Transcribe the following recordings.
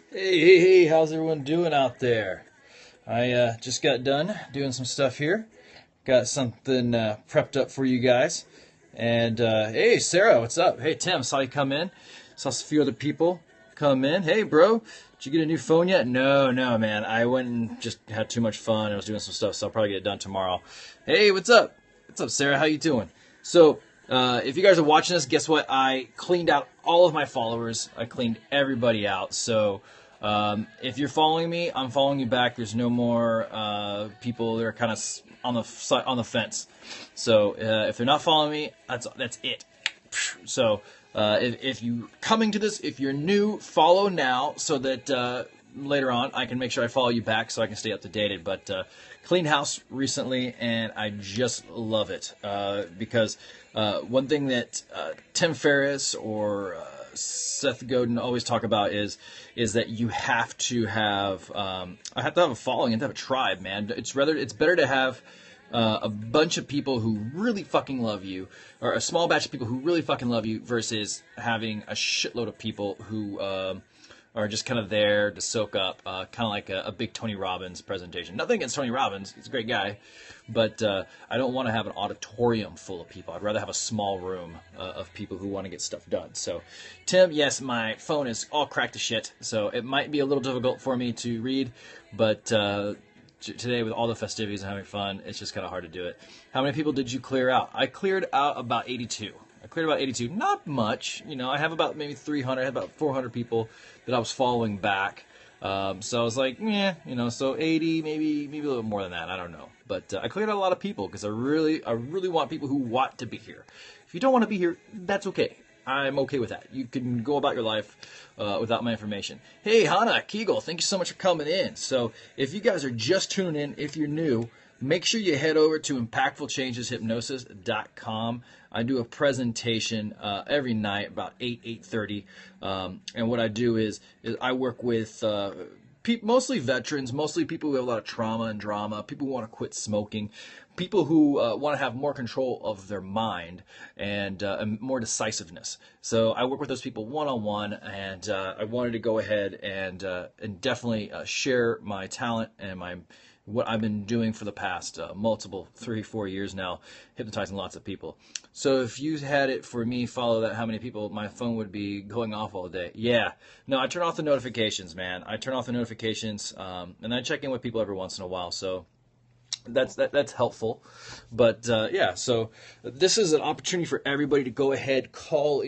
Hey, how's everyone doing out there? I just got done doing some stuff here. Got something prepped up for you guys. And hey, Sarah, what's up? Hey, Tim, saw you come in. Saw a few other people come in. Hey, bro, did you get a new phone yet? No, man. I went and just had too much fun. I was doing some stuff, so I'll probably get it done tomorrow. Hey, what's up? What's up, Sarah? How you doing? So, if you guys are watching this, guess what? I cleaned out all of my followers. I cleaned everybody out. So, if you're following me, I'm following you back. There's no more people that are kind of on the fence. So, if they're not following me, that's it. So, if you coming to this, if you're new, follow now so that later on I can make sure I follow you back so I can stay up to date. But cleaned house recently, and I just love it because one thing that Tim Ferriss or Seth Godin always talk about is that you have to have I have to have a following and to have a tribe, man. It's better to have a bunch of people who really fucking love you, or a small batch of people who really fucking love you, versus having a shitload of people who are just kind of there to soak up, kind of like a big Tony Robbins presentation. Nothing against Tony Robbins, he's a great guy, but I don't want to have an auditorium full of people. I'd rather have a small room of people who want to get stuff done. So, Tim, yes, my phone is all cracked to shit, so it might be a little difficult for me to read, but today with all the festivities and having fun, it's just kind of hard to do it. How many people did you clear out? I cleared out about 82. I cleared about 82. Not much. You know, I have about maybe 300. I had about 400 people that I was following back. So I was like, yeah, you know, so 80, maybe a little more than that. I don't know. But I cleared out a lot of people because I really want people who want to be here. If you don't want to be here, that's okay. I'm okay with that. You can go about your life without my information. Hey, Hannah, Kegel, thank you so much for coming in. So if you guys are just tuning in, if you're new, make sure you head over to impactfulchangeshypnosis.com. I do a presentation every night about 8:30. And what I do is I work with mostly veterans, mostly people who have a lot of trauma and drama, people who want to quit smoking, people who want to have more control of their mind and more decisiveness. So I work with those people one-on-one, and I wanted to go ahead and definitely share my talent and what I've been doing for the past multiple 3-4 years now, hypnotizing lots of people. So if you had it for me, follow that, how many people, my phone would be going off all day. Yeah. No, I turn off the notifications, man. I turn off the notifications, and I check in with people every once in a while. So that's helpful. But yeah, so this is an opportunity for everybody to go ahead, call,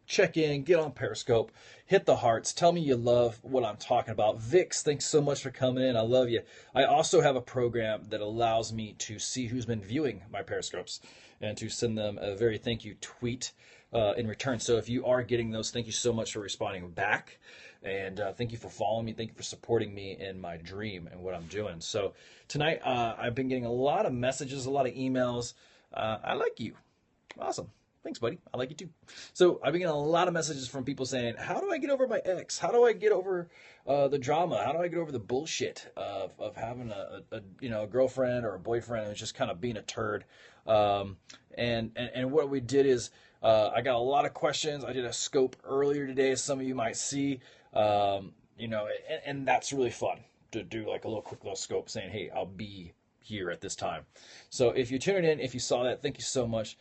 check in, get on Periscope, hit the hearts, tell me you love what I'm talking about. Vix, thanks so much for coming in. I love you. I also have a program that allows me to see who's been viewing my Periscopes and to send them a very thank you tweet in return. So if you are getting those, thank you so much for responding back. And thank you for following me. Thank you for supporting me in my dream and what I'm doing. So tonight, I've been getting a lot of messages, a lot of emails. I like you. Awesome. Thanks, buddy. I like you too. So I've been getting a lot of messages from people saying, how do I get over my ex? How do I get over the drama? How do I get over the bullshit of having a girlfriend or a boyfriend who's just kind of being a turd? And what we did is I got a lot of questions. I did a scope earlier today, as some of you might see. And that's really fun to do, like a quick little scope saying, hey, I'll be here at this time. So if you're tuning in, if you saw that, thank you so much.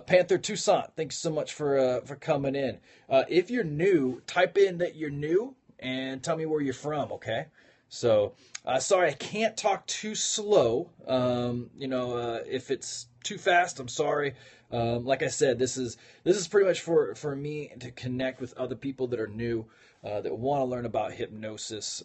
Panther Toussaint, thanks so much for coming in. If you're new, type in that you're new and tell me where you're from, okay? So sorry, I can't talk too slow. If it's too fast, I'm sorry. Like I said, this is pretty much for me to connect with other people that are new, that want to learn about hypnosis.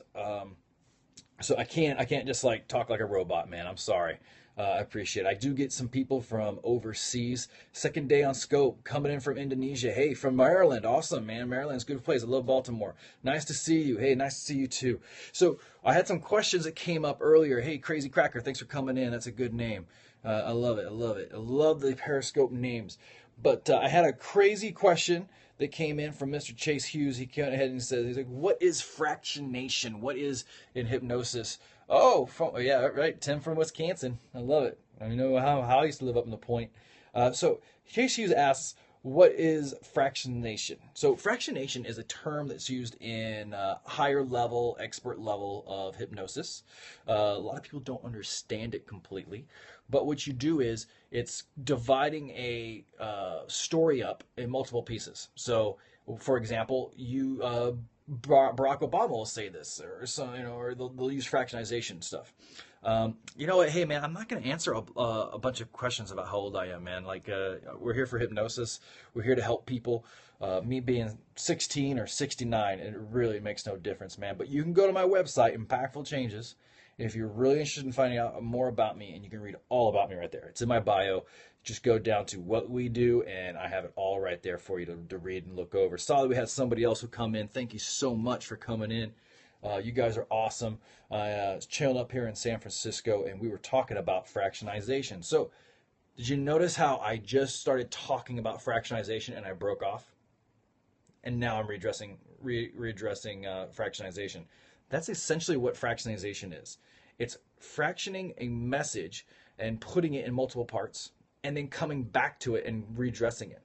So I can't just talk like a robot, man. I'm sorry. I appreciate it. I do get some people from overseas. Second day on scope, coming in from Indonesia. Hey, from Maryland. Awesome, man. Maryland's a good place. I love Baltimore. Nice to see you. Hey, nice to see you too. So I had some questions that came up earlier. Hey, Crazy Cracker, thanks for coming in. That's a good name. I love it. I love it. I love the Periscope names. But I had a crazy question that came in from Mr. Chase Hughes. He came ahead and said, he's like, what is fractionation? What is in hypnosis? Oh, yeah, right. Tim from Wisconsin. I love it. I know how I used to live up in the Point. So Chase Hughes asks, what is fractionation? So fractionation is a term that's used in higher level, expert level of hypnosis. A lot of people don't understand it completely, but what you do is it's dividing a story up in multiple pieces. So, for example, Barack Obama will say this, or some, or they'll use fractionization stuff. You know what? Hey, man, I'm not going to answer a bunch of questions about how old I am, man. Like, we're here for hypnosis. We're here to help people. Me being 16 or 69, it really makes no difference, man. But you can go to my website, Impactful Changes, if you're really interested in finding out more about me, and you can read all about me right there. It's in my bio. Just go down to what we do, and I have it all right there for you to read and look over. Saw that we had somebody else who come in. Thank you so much for coming in. You guys are awesome. I was chilling up here in San Francisco, and we were talking about fractionization. So, did you notice how I just started talking about fractionization and I broke off? And now I'm readdressing fractionization. That's essentially what fractionization is. It's fractioning a message and putting it in multiple parts, and then coming back to it and redressing it.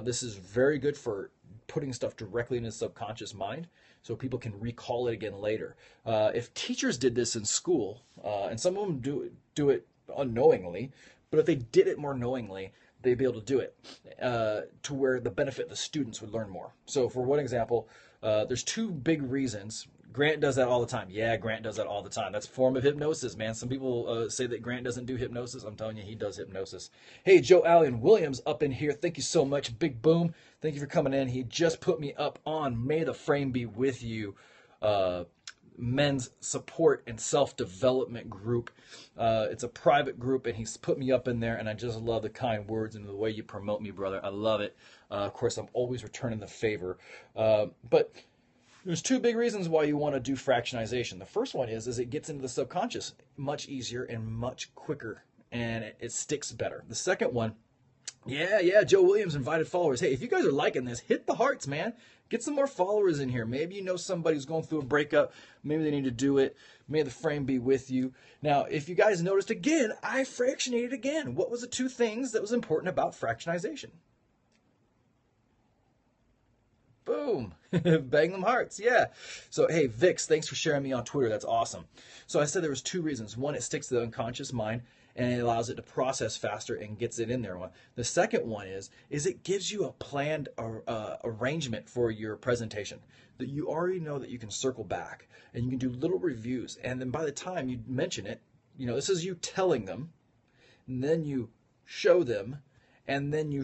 This is very good for putting stuff directly in the subconscious mind so people can recall it again later. If teachers did this in school, and some of them do it unknowingly, but if they did it more knowingly, they'd be able to do it to where the benefit the students would learn more. So for one example, there's two big reasons. Grant does that all the time. Yeah, Grant does that all the time. That's a form of hypnosis, man. Some people say that Grant doesn't do hypnosis. I'm telling you, he does hypnosis. Hey, Joe Allen Williams up in here. Thank you so much. Big Boom. Thank you for coming in. He just put me up on May the Frame Be With You men's support and self-development group. It's a private group, and he's put me up in there, and I just love the kind words and the way you promote me, brother. I love it. Of course, I'm always returning the favor. But there's two big reasons why you want to do fractionization. The first one is it gets into the subconscious much easier and much quicker, and it sticks better. The second one, yeah, Joe Williams invited followers. Hey, if you guys are liking this, hit the hearts, man. Get some more followers in here. Maybe you know somebody who's going through a breakup. Maybe they need to do it. May the frame be with you. Now, if you guys noticed again, I fractionated again. What was the two things that was important about fractionization? Boom. Bang them hearts. Yeah. So, hey, Vix, thanks for sharing me on Twitter. That's awesome. So I said there was two reasons. One, it sticks to the unconscious mind, and it allows it to process faster and gets it in there. The second one is it gives you a planned arrangement for your presentation that you already know that you can circle back, and you can do little reviews. And then by the time you mention it, this is you telling them, and then you show them, and then you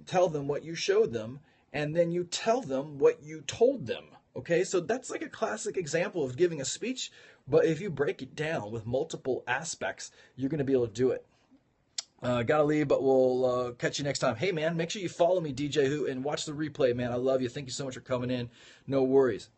tell them what you showed them, and then you tell them what you told them. Okay, so that's like a classic example of giving a speech, but if you break it down with multiple aspects, you're going to be able to do it. Gotta leave, but we'll catch you next time. Hey, man, make sure you follow me, DJ Who, and watch the replay, man. I love you. Thank you so much for coming in. No worries.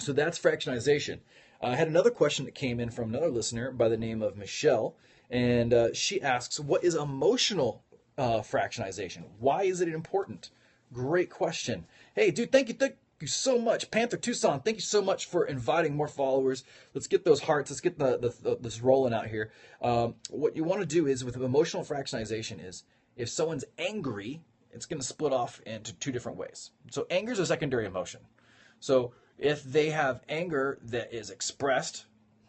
So that's fractionization. I had another question that came in from another listener by the name of Michelle, and she asks, what is emotional fractionization? Why is it important? Great question. Hey, dude, thank you so much. Panther Tucson, thank you so much for inviting more followers. Let's get those hearts. Let's get this rolling out here. What you want to do is with emotional fractionization is if someone's angry, it's going to split off into two different ways. So anger is a secondary emotion. So if they have anger that is expressed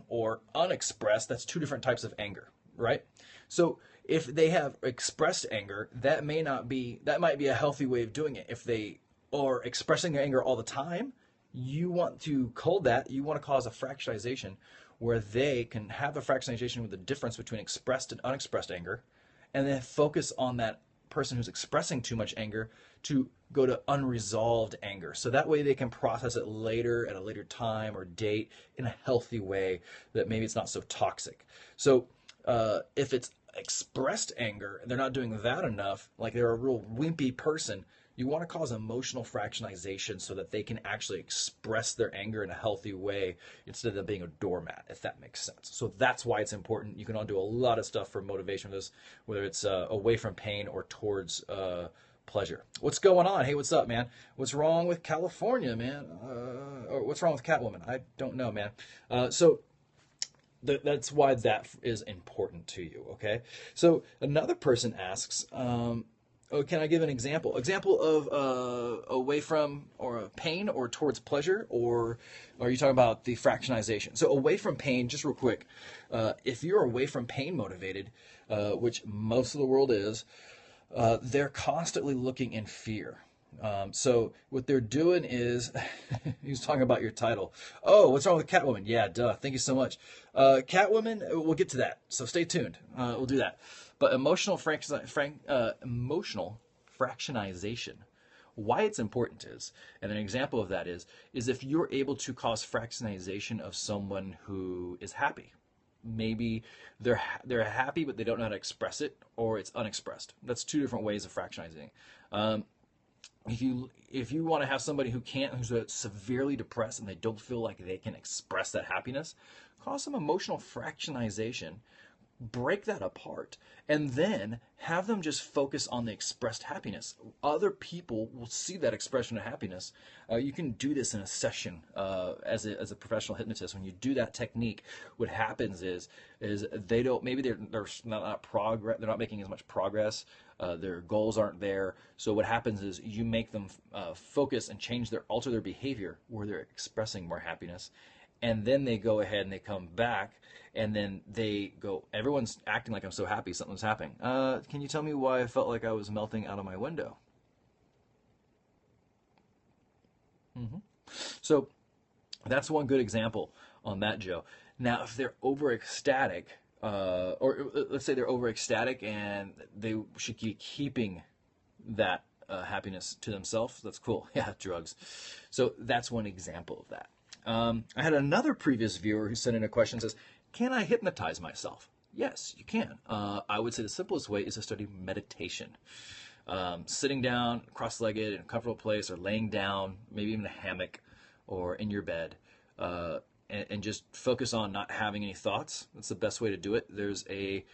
or unexpressed, that's two different types of anger, right? So if they have expressed anger, that might be a healthy way of doing it. If they are expressing their anger all the time, you want to cull that. You want to cause a fractionization where they can have the fractionization with the difference between expressed and unexpressed anger, and then focus on that person who's expressing too much anger to go to unresolved anger. So that way they can process it later at a later time or date in a healthy way that maybe it's not so toxic. So if it's expressed anger and they're not doing that enough, like they're a real wimpy person, you want to cause emotional fractionization so that they can actually express their anger in a healthy way instead of being a doormat, if that makes sense. So that's why it's important. You can all do a lot of stuff for motivation for this, whether it's away from pain or towards pleasure. What's going on? Hey, what's up, man? What's wrong with California, man? Or what's wrong with Catwoman? I don't know, man. So that's why that is important to you, okay? So another person asks, Oh, can I give an example? Example of away from or pain or towards pleasure, or are you talking about the fractionization? So away from pain, just real quick. If you're away from pain motivated, which most of the world is, they're constantly looking in fear. So what they're doing is, he was talking about your title. Oh, what's wrong with Catwoman? Yeah, duh. Thank you so much. Catwoman, we'll get to that. So stay tuned. We'll do that. But emotional fractionization. Why it's important is, and an example of that is if you're able to cause fractionization of someone who is happy. Maybe they're happy, but they don't know how to express it, or it's unexpressed. That's two different ways of fractionizing. Um, if you want to have somebody who's severely depressed and they don't feel like they can express that happiness, cause some emotional fractionization, break that apart, and then have them just focus on the expressed happiness. Other people will see that expression of happiness. You can do this in a session as a professional hypnotist. When you do that technique, what happens is they don't, maybe they're they're not making as much progress. Their goals aren't there. So what happens is you make them focus and alter their behavior where they're expressing more happiness, and then they go ahead and they come back, and then they go, everyone's acting like I'm so happy, something's happening. Can you tell me why I felt like I was melting out of my window? hmm So that's one good example on that, Joe. Now, if they're over ecstatic, or let's say they're over ecstatic and they should keep keeping that happiness to themselves, that's cool. Yeah, drugs. So that's one example of that. I had another previous viewer who sent in a question, says, can I hypnotize myself? Yes, you can. I would say the simplest way is to study meditation. Sitting down, cross-legged, in a comfortable place, or laying down, maybe even a hammock, or in your bed, and just focus on not having any thoughts. That's the best way to do it. There's a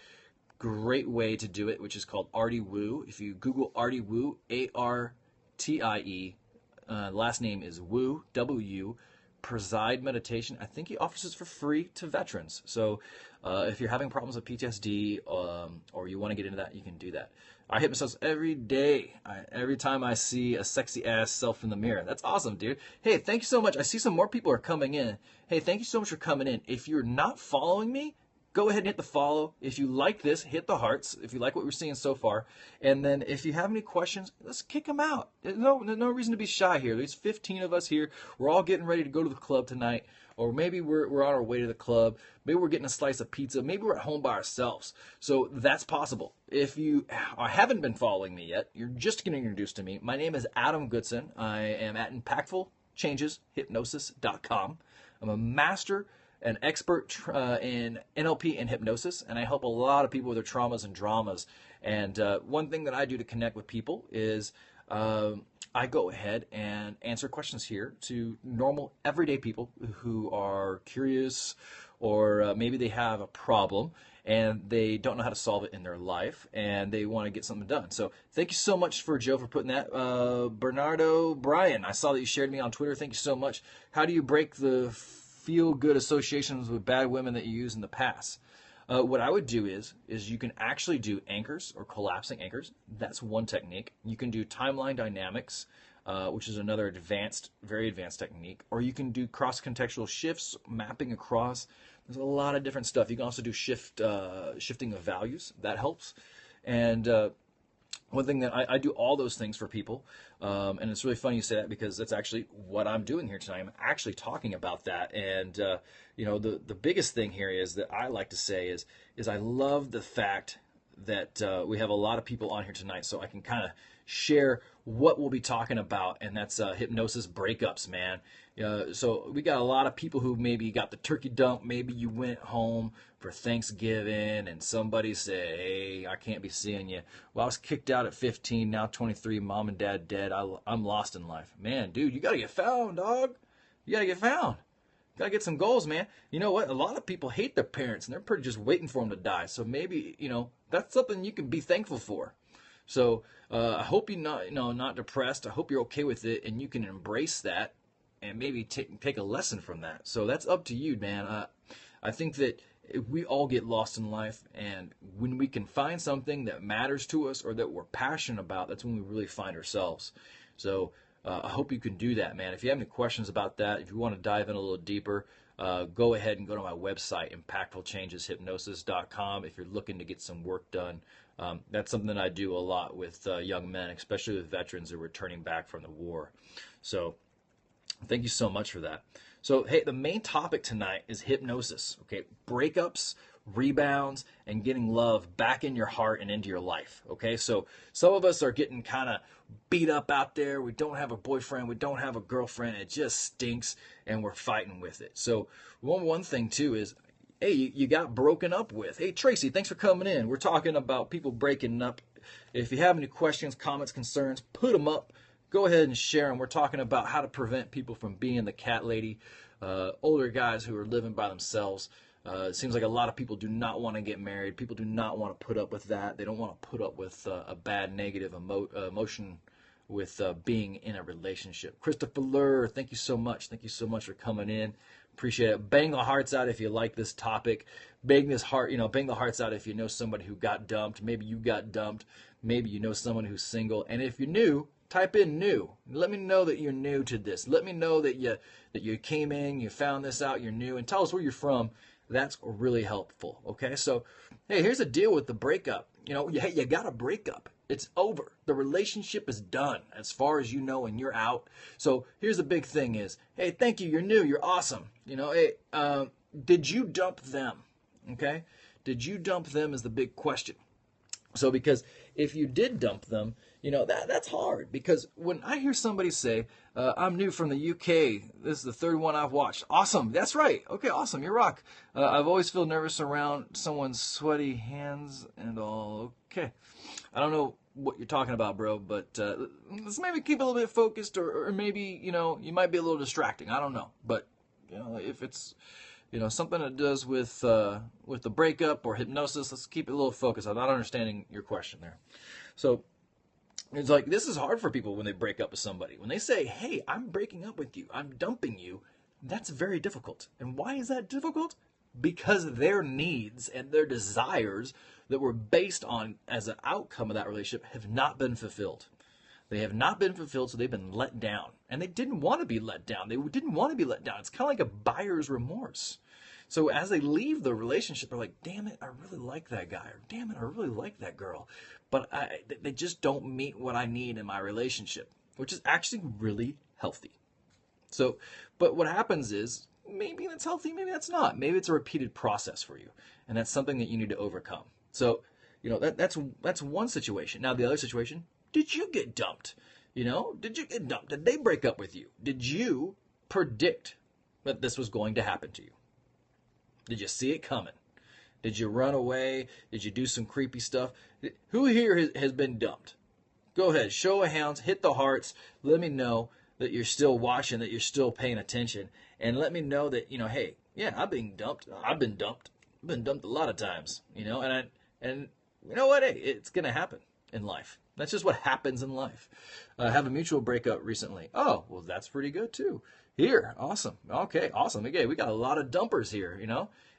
great way to do it, which is called Artie Woo. If you Google Artie Woo, Artie, last name is Woo, W, Preside Meditation. I think he offers this for free to veterans. So if you're having problems with PTSD, or you want to get into that, you can do that. I hypnotize every day. Every time I see a sexy ass self in the mirror. That's awesome, dude. Hey, thank you so much. I see some more people are coming in. Hey, thank you so much for coming in. If you're not following me, go ahead and hit the follow. If you like this, hit the hearts. If you like what we're seeing so far. And then if you have any questions, let's kick them out. There's no reason to be shy here. There's 15 of us here. We're all getting ready to go to the club tonight. Or maybe we're on our way to the club. Maybe we're getting a slice of pizza. Maybe we're at home by ourselves. So that's possible. If you haven't been following me yet, you're just getting introduced to me. My name is Adam Goodson. I am at ImpactfulChangesHypnosis.com. I'm a master, an expert in NLP and hypnosis, and I help a lot of people with their traumas and dramas. And one thing that I do to connect with people is I go ahead and answer questions here to normal, everyday people who are curious, or maybe they have a problem and they don't know how to solve it in their life, and they want to get something done. So thank you so much for Joe for putting that. Bernardo Brian, I saw that you shared me on Twitter. Thank you so much. How do you break the feel-good associations with bad women that you used in the past? What I would do is you can actually do anchors or collapsing anchors. That's one technique. You can do timeline dynamics, which is another very advanced technique. Or you can do cross-contextual shifts, mapping across. There's a lot of different stuff. You can also do shifting of values. That helps. And one thing that I do all those things for people, and it's really funny you say that, because that's actually what I'm doing here tonight. I'm actually talking about that, and the biggest thing here is that I like to say is I love the fact that we have a lot of people on here tonight, so I can kind of share what we'll be talking about, and that's hypnosis breakups, man. So we got a lot of people who maybe got the turkey dump. Maybe you went home for Thanksgiving and somebody said, hey, I can't be seeing you. Well, I was kicked out at 15, now 23, mom and dad dead. I'm lost in life. Man, dude, you got to get found, dog. You got to get found. Got to get some goals, man. You know what? A lot of people hate their parents, and they're pretty just waiting for them to die. So maybe, that's something you can be thankful for. So I hope you're not depressed. I hope you're okay with it, and you can embrace that and maybe take a lesson from that. So that's up to you, man. I think that we all get lost in life, and when we can find something that matters to us or that we're passionate about, that's when we really find ourselves. So I hope you can do that, man. If you have any questions about that, if you want to dive in a little deeper, go ahead and go to my website, impactfulchangeshypnosis.com, if you're looking to get some work done. That's something that I do a lot with young men, especially with veterans who are returning back from the war. So thank you so much for that. So, hey, the main topic tonight is hypnosis, okay? Breakups, rebounds, and getting love back in your heart and into your life, okay? So some of us are getting kind of beat up out there. We don't have a boyfriend. We don't have a girlfriend. It just stinks, and we're fighting with it. So one thing, too, is, hey, you got broken up with. Hey, Tracy, thanks for coming in. We're talking about people breaking up. If you have any questions, comments, concerns, put them up. Go ahead and share them. We're talking about how to prevent people from being the cat lady, older guys who are living by themselves. It seems like a lot of people do not want to get married. People do not want to put up with that. They don't want to put up with a bad negative emotion with being in a relationship. Christopher Lurr, thank you so much. Thank you so much for coming in. Appreciate it. Bang the hearts out if you like this topic. Bang the hearts out if you know somebody who got dumped. Maybe you got dumped. Maybe you know someone who's single. And if you're new, type in new. Let me know that you're new to this. Let me know that you came in, you found this out, you're new, and tell us where you're from. That's really helpful. Okay, so hey, here's the deal with the breakup. You got a breakup. It's over. The relationship is done as far as you know, and you're out. So here's the big thing: is hey, thank you. You're new. You're awesome. Hey, did you dump them? Okay, did you dump them is the big question. So because if you did dump them, that's hard. Because when I hear somebody say, I'm new from the UK, this is the third one I've watched. Awesome. That's right. Okay, awesome. You rock. I've always feel nervous around someone's sweaty hands and all. Okay. I don't know what you're talking about, bro, but let's maybe keep a little bit focused, or maybe, you might be a little distracting. I don't know. But, if it's... something that does with the breakup or hypnosis, let's keep it a little focused. I'm not understanding your question there. So it's like, this is hard for people when they break up with somebody. When they say, hey, I'm breaking up with you, I'm dumping you, that's very difficult. And why is that difficult? Because their needs and their desires that were based on as an outcome of that relationship have not been fulfilled. They have not been fulfilled, so they've been let down. And they didn't want to be let down. They didn't want to be let down. It's kind of like a buyer's remorse. So as they leave the relationship, they're like, damn it, I really like that guy. Or damn it, I really like that girl. But they just don't meet what I need in my relationship, which is actually really healthy. So, but what happens is, maybe that's healthy, maybe that's not. Maybe it's a repeated process for you. And that's something that you need to overcome. So, that's one situation. Now, the other situation, did you get dumped? Did you get dumped? Did they break up with you? Did you predict that this was going to happen to you? Did you see it coming? Did you run away? Did you do some creepy stuff? Who here has been dumped? Go ahead, show of hands, hit the hearts. Let me know that you're still watching, that you're still paying attention. And let me know that, hey, yeah, I've been dumped. I've been dumped. I've been dumped a lot of times, and you know what? Hey, it's going to happen in life. That's just what happens in life. I have a mutual breakup recently. Oh, well, that's pretty good too. Here, awesome. Okay, awesome. Okay, we got a lot of dumpers here,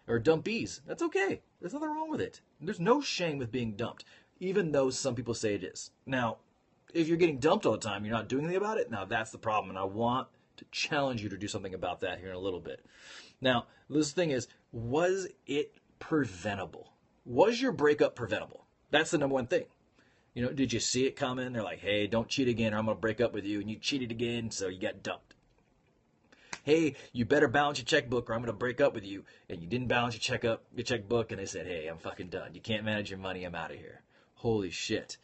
or dumpies. That's okay. There's nothing wrong with it. There's no shame with being dumped, even though some people say it is. Now, if you're getting dumped all the time, you're not doing anything about it, now that's the problem, and I want to challenge you to do something about that here in a little bit. Now, this thing is, was it preventable? Was your breakup preventable? That's the number one thing. Did you see it coming? They're like, hey, don't cheat again or I'm going to break up with you. And you cheated again, so you got dumped. Hey, you better balance your checkbook or I'm going to break up with you. And you didn't balance your checkbook, and they said, hey, I'm fucking done. You can't manage your money. I'm out of here. Holy shit.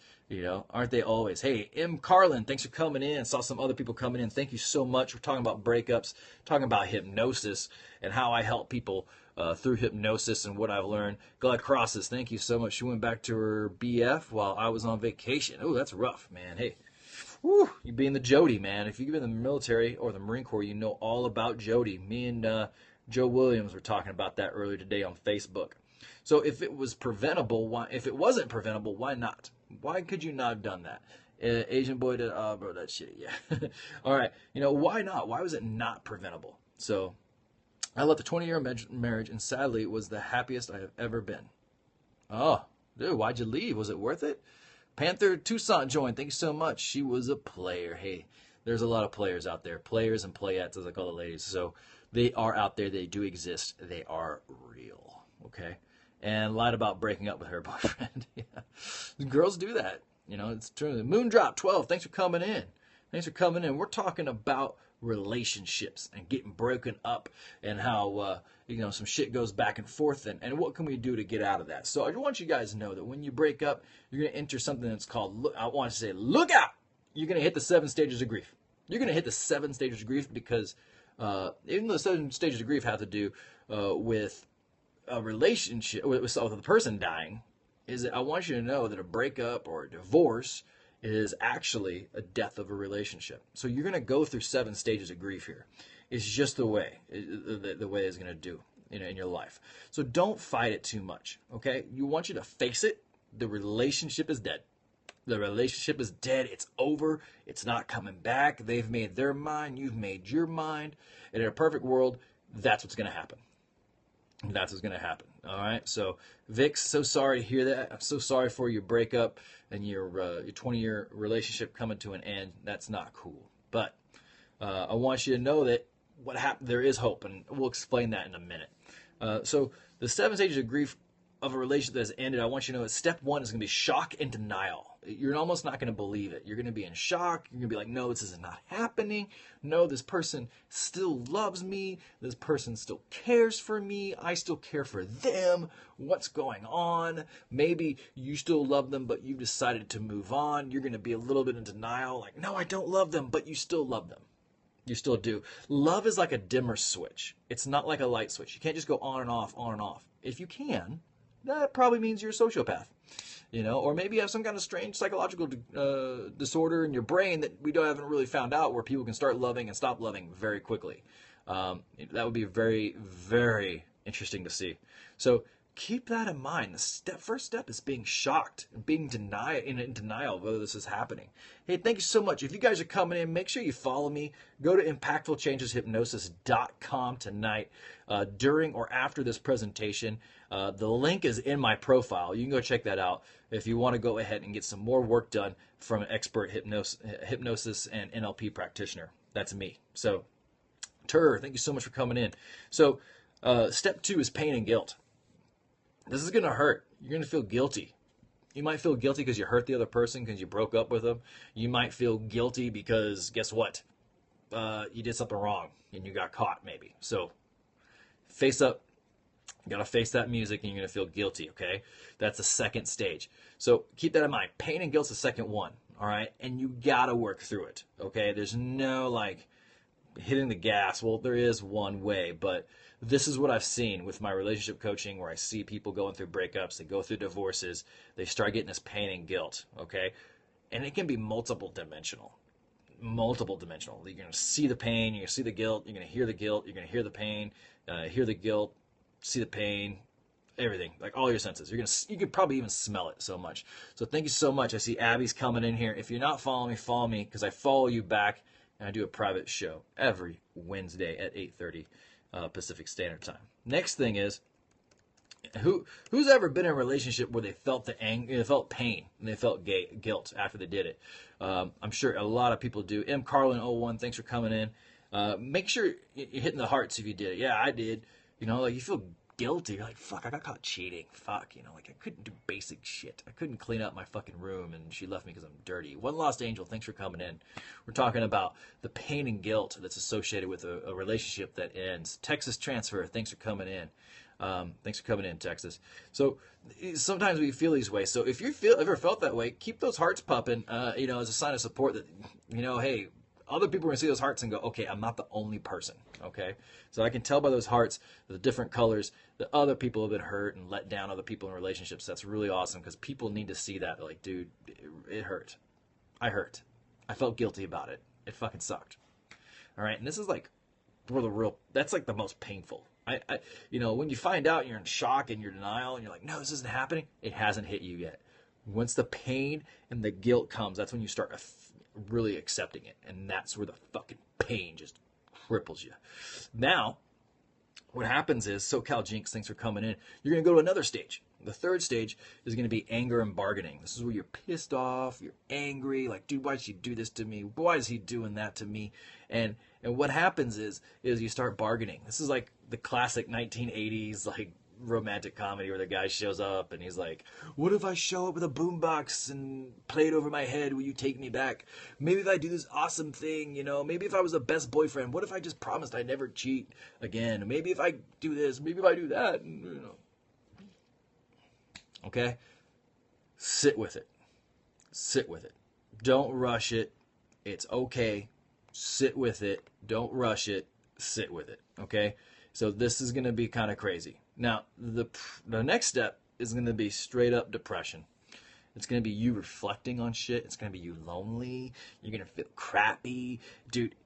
Aren't they always? Hey, M. Carlin, thanks for coming in. Saw some other people coming in. Thank you so much. We're talking about breakups, talking about hypnosis and how I help people through hypnosis and what I've learned. Glad Crosses, thank you so much. She went back to her BF while I was on vacation. Oh, that's rough, man. Hey, whew, you being the Jody, man. If you've been in the military or the Marine Corps, you know all about Jody. Me and Joe Williams were talking about that earlier today on Facebook. So if it was preventable, if it wasn't preventable, why not? Why could you not have done that? Asian boy did, oh, bro, that shit, yeah. All right, why not? Why was it not preventable? So I left a 20-year marriage, and sadly, it was the happiest I have ever been. Oh, dude, why'd you leave? Was it worth it? Panther Tucson joined. Thank you so much. She was a player. Hey, there's a lot of players out there. Players and playettes, as I call the ladies. So they are out there. They do exist. They are real. Okay? And lied about breaking up with her boyfriend. Yeah. Girls do that. You know, it's true. Moondrop 12, thanks for coming in. Thanks for coming in. We're talking about relationships and getting broken up and how, some shit goes back and forth and what can we do to get out of that. So I want you guys to know that when you break up, you're going to enter something that's called, I want to say, look out! You're going to hit the 7 stages of grief. You're going to hit the 7 stages of grief because even though the 7 stages of grief have to do with a relationship, with the person dying, is that I want you to know that a breakup or a divorce is actually a death of a relationship. So you're going to go through 7 stages of grief here. It's just the way it's going to do in your life. So don't fight it too much, okay? You want you to face it. The relationship is dead. The relationship is dead. It's over. It's not coming back. They've made their mind. You've made your mind. And in a perfect world, that's what's going to happen. That's what's going to happen. All right. So, Vic, so sorry to hear that. I'm so sorry for your breakup and your 20-year relationship coming to an end. That's not cool. But I want you to know that what happened, there is hope, and we'll explain that in a minute. So, the 7 stages of grief of a relationship that has ended, I want you to know that step 1 is going to be shock and denial. You're almost not going to believe it. You're going to be in shock. You're going to be like, no, this is not happening. No, this person still loves me. This person still cares for me. I still care for them. What's going on? Maybe you still love them, but you've decided to move on. You're going to be a little bit in denial. Like, no, I don't love them, but you still love them. You still do. Love is like a dimmer switch. It's not like a light switch. You can't just go on and off, on and off. If you can, that probably means you're a sociopath. Or maybe you have some kind of strange psychological disorder in your brain that we haven't really found out, where people can start loving and stop loving very quickly. That would be very, very interesting to see. So keep that in mind. The first step is being shocked and being in denial of whether this is happening. Hey, thank you so much. If you guys are coming in, make sure you follow me. Go to impactfulchangeshypnosis.com tonight during or after this presentation. The link is in my profile. You can go check that out if you want to go ahead and get some more work done from an expert hypnosis and NLP practitioner. That's me. So, thank you so much for coming in. So, step 2 is pain and guilt. This is going to hurt. You're going to feel guilty. You might feel guilty because you hurt the other person because you broke up with them. You might feel guilty because, guess what? You did something wrong and you got caught maybe. So face up. You got to face that music and you're going to feel guilty, okay? That's the 2nd stage. So keep that in mind. Pain and guilt's the second one, all right? And you got to work through it, okay? There's no, hitting the gas. Well, there is one way, but this is what I've seen with my relationship coaching, where I see people going through breakups, they go through divorces, they start getting this pain and guilt, okay? And it can be multiple dimensional. You're going to see the pain, you're going to see the guilt, you're going to hear the guilt, you're going to hear the pain, hear the guilt, see the pain, everything, like all your senses. You could probably even smell it so much. So thank you so much. I see Abby's coming in here. If you're not following me, follow me, because I follow you back, and I do a private show every Wednesday at 8:30 Pacific Standard Time. Next thing is, who's ever been in a relationship where they felt they felt pain and they felt guilt after they did it? I'm sure a lot of people do. M. Carlin01, thanks for coming in. Make sure you're hitting the hearts if you did it. Yeah, I did. You feel guilty. You're like, fuck, I got caught cheating. Fuck, I couldn't do basic shit. I couldn't clean up my fucking room, and she left me because I'm dirty. One Lost Angel, thanks for coming in. We're talking about the pain and guilt that's associated with a relationship that ends. Texas Transfer, thanks for coming in. Thanks for coming in, Texas. So sometimes we feel these ways. So if you ever felt that way, keep those hearts popping, as a sign of support that, hey, other people are going to see those hearts and go, okay, I'm not the only person, okay? So I can tell by those hearts, the different colors, that other people have been hurt and let down, other people in relationships. That's really awesome, because people need to see that. They're like, dude, it hurt. I hurt. I felt guilty about it. It fucking sucked. All right? And this is that's like the most painful. When you find out, you're in shock and you're in denial and you're like, no, this isn't happening. It hasn't hit you yet. Once the pain and the guilt comes, that's when you start really accepting it. And that's where the fucking pain just cripples you. Now, What happens is SoCal Jinx thinks are coming in. You're going to go to another stage. The third stage is going to be anger and bargaining. This is where you're pissed off, you're angry, like, dude, why did she do this to me? Why is he doing that to me? And what happens is you start bargaining. This is like the classic 1980s like romantic comedy where the guy shows up and he's like, what if I show up with a boombox and play it over my head? Will you take me back? Maybe if I do this awesome thing, you know, maybe if I was the best boyfriend, what if I just promised I'd never cheat again? Maybe if I do this, maybe if I do that, you know. Okay? Sit with it. Sit with it. Don't rush it. It's okay. Sit with it. Don't rush it. Sit with it. Okay? So this is going to be kind of crazy. Now, the next step is going to be straight up depression. It's going to be you reflecting on shit. It's going to be you lonely. You're going to feel crappy. Dude,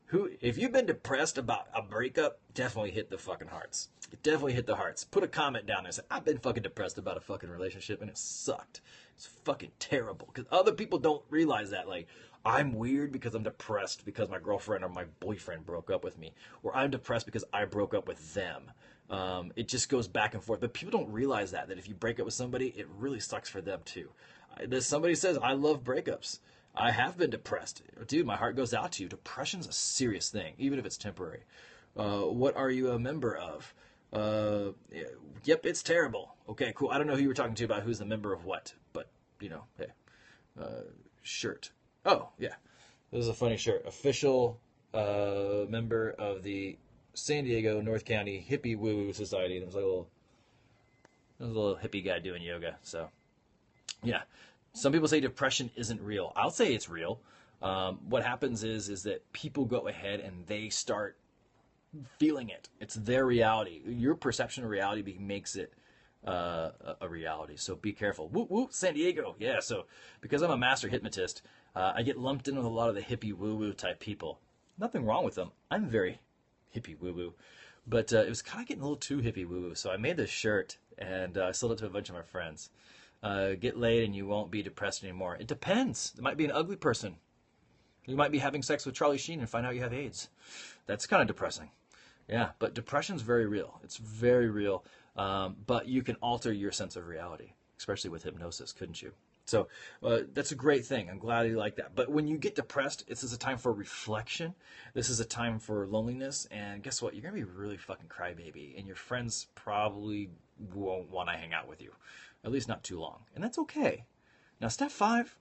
if you've been depressed about a breakup, definitely hit the fucking hearts. Definitely hit the hearts. Put a comment down there and say, I've been fucking depressed about a fucking relationship and it sucked. It's fucking terrible. Because other people don't realize that. Like, I'm weird because I'm depressed because my girlfriend or my boyfriend broke up with me. Or I'm depressed because I broke up with them. It just goes back and forth. But people don't realize that if you break up with somebody, it really sucks for them too. Somebody says, I love breakups. I have been depressed. Dude, my heart goes out to you. Depression's a serious thing, even if it's temporary. What are you a member of? Yep, it's terrible. Okay, cool. I don't know who you were talking to about who's the member of what, but, you know, hey. Shirt. Oh, yeah. This is a funny shirt. Official member of the San Diego North County Hippie Woo Woo Society. There's like a little hippie guy doing yoga. So, yeah. Some people say depression isn't real. I'll say it's real. What happens is that people go ahead and they start feeling it. It's their reality. Your perception of reality makes it a reality. So be careful. Woo woo, San Diego. Yeah. So because I'm a master hypnotist, I get lumped in with a lot of the hippie woo woo type people. Nothing wrong with them. I'm very hippie woo woo, but it was kind of getting a little too hippie woo woo. So I made this shirt and I sold it to a bunch of my friends. Get laid and you won't be depressed anymore. It depends. It might be an ugly person. You might be having sex with Charlie Sheen and find out you have AIDS. That's kind of depressing. Yeah, but depression's very real. It's very real. But you can alter your sense of reality, especially with hypnosis, couldn't you? So that's a great thing. I'm glad you like that. But when you get depressed, this is a time for reflection. This is a time for loneliness. And guess what? You're going to be really fucking crybaby. And your friends probably won't want to hang out with you. At least not too long. And that's okay. Now, step 5,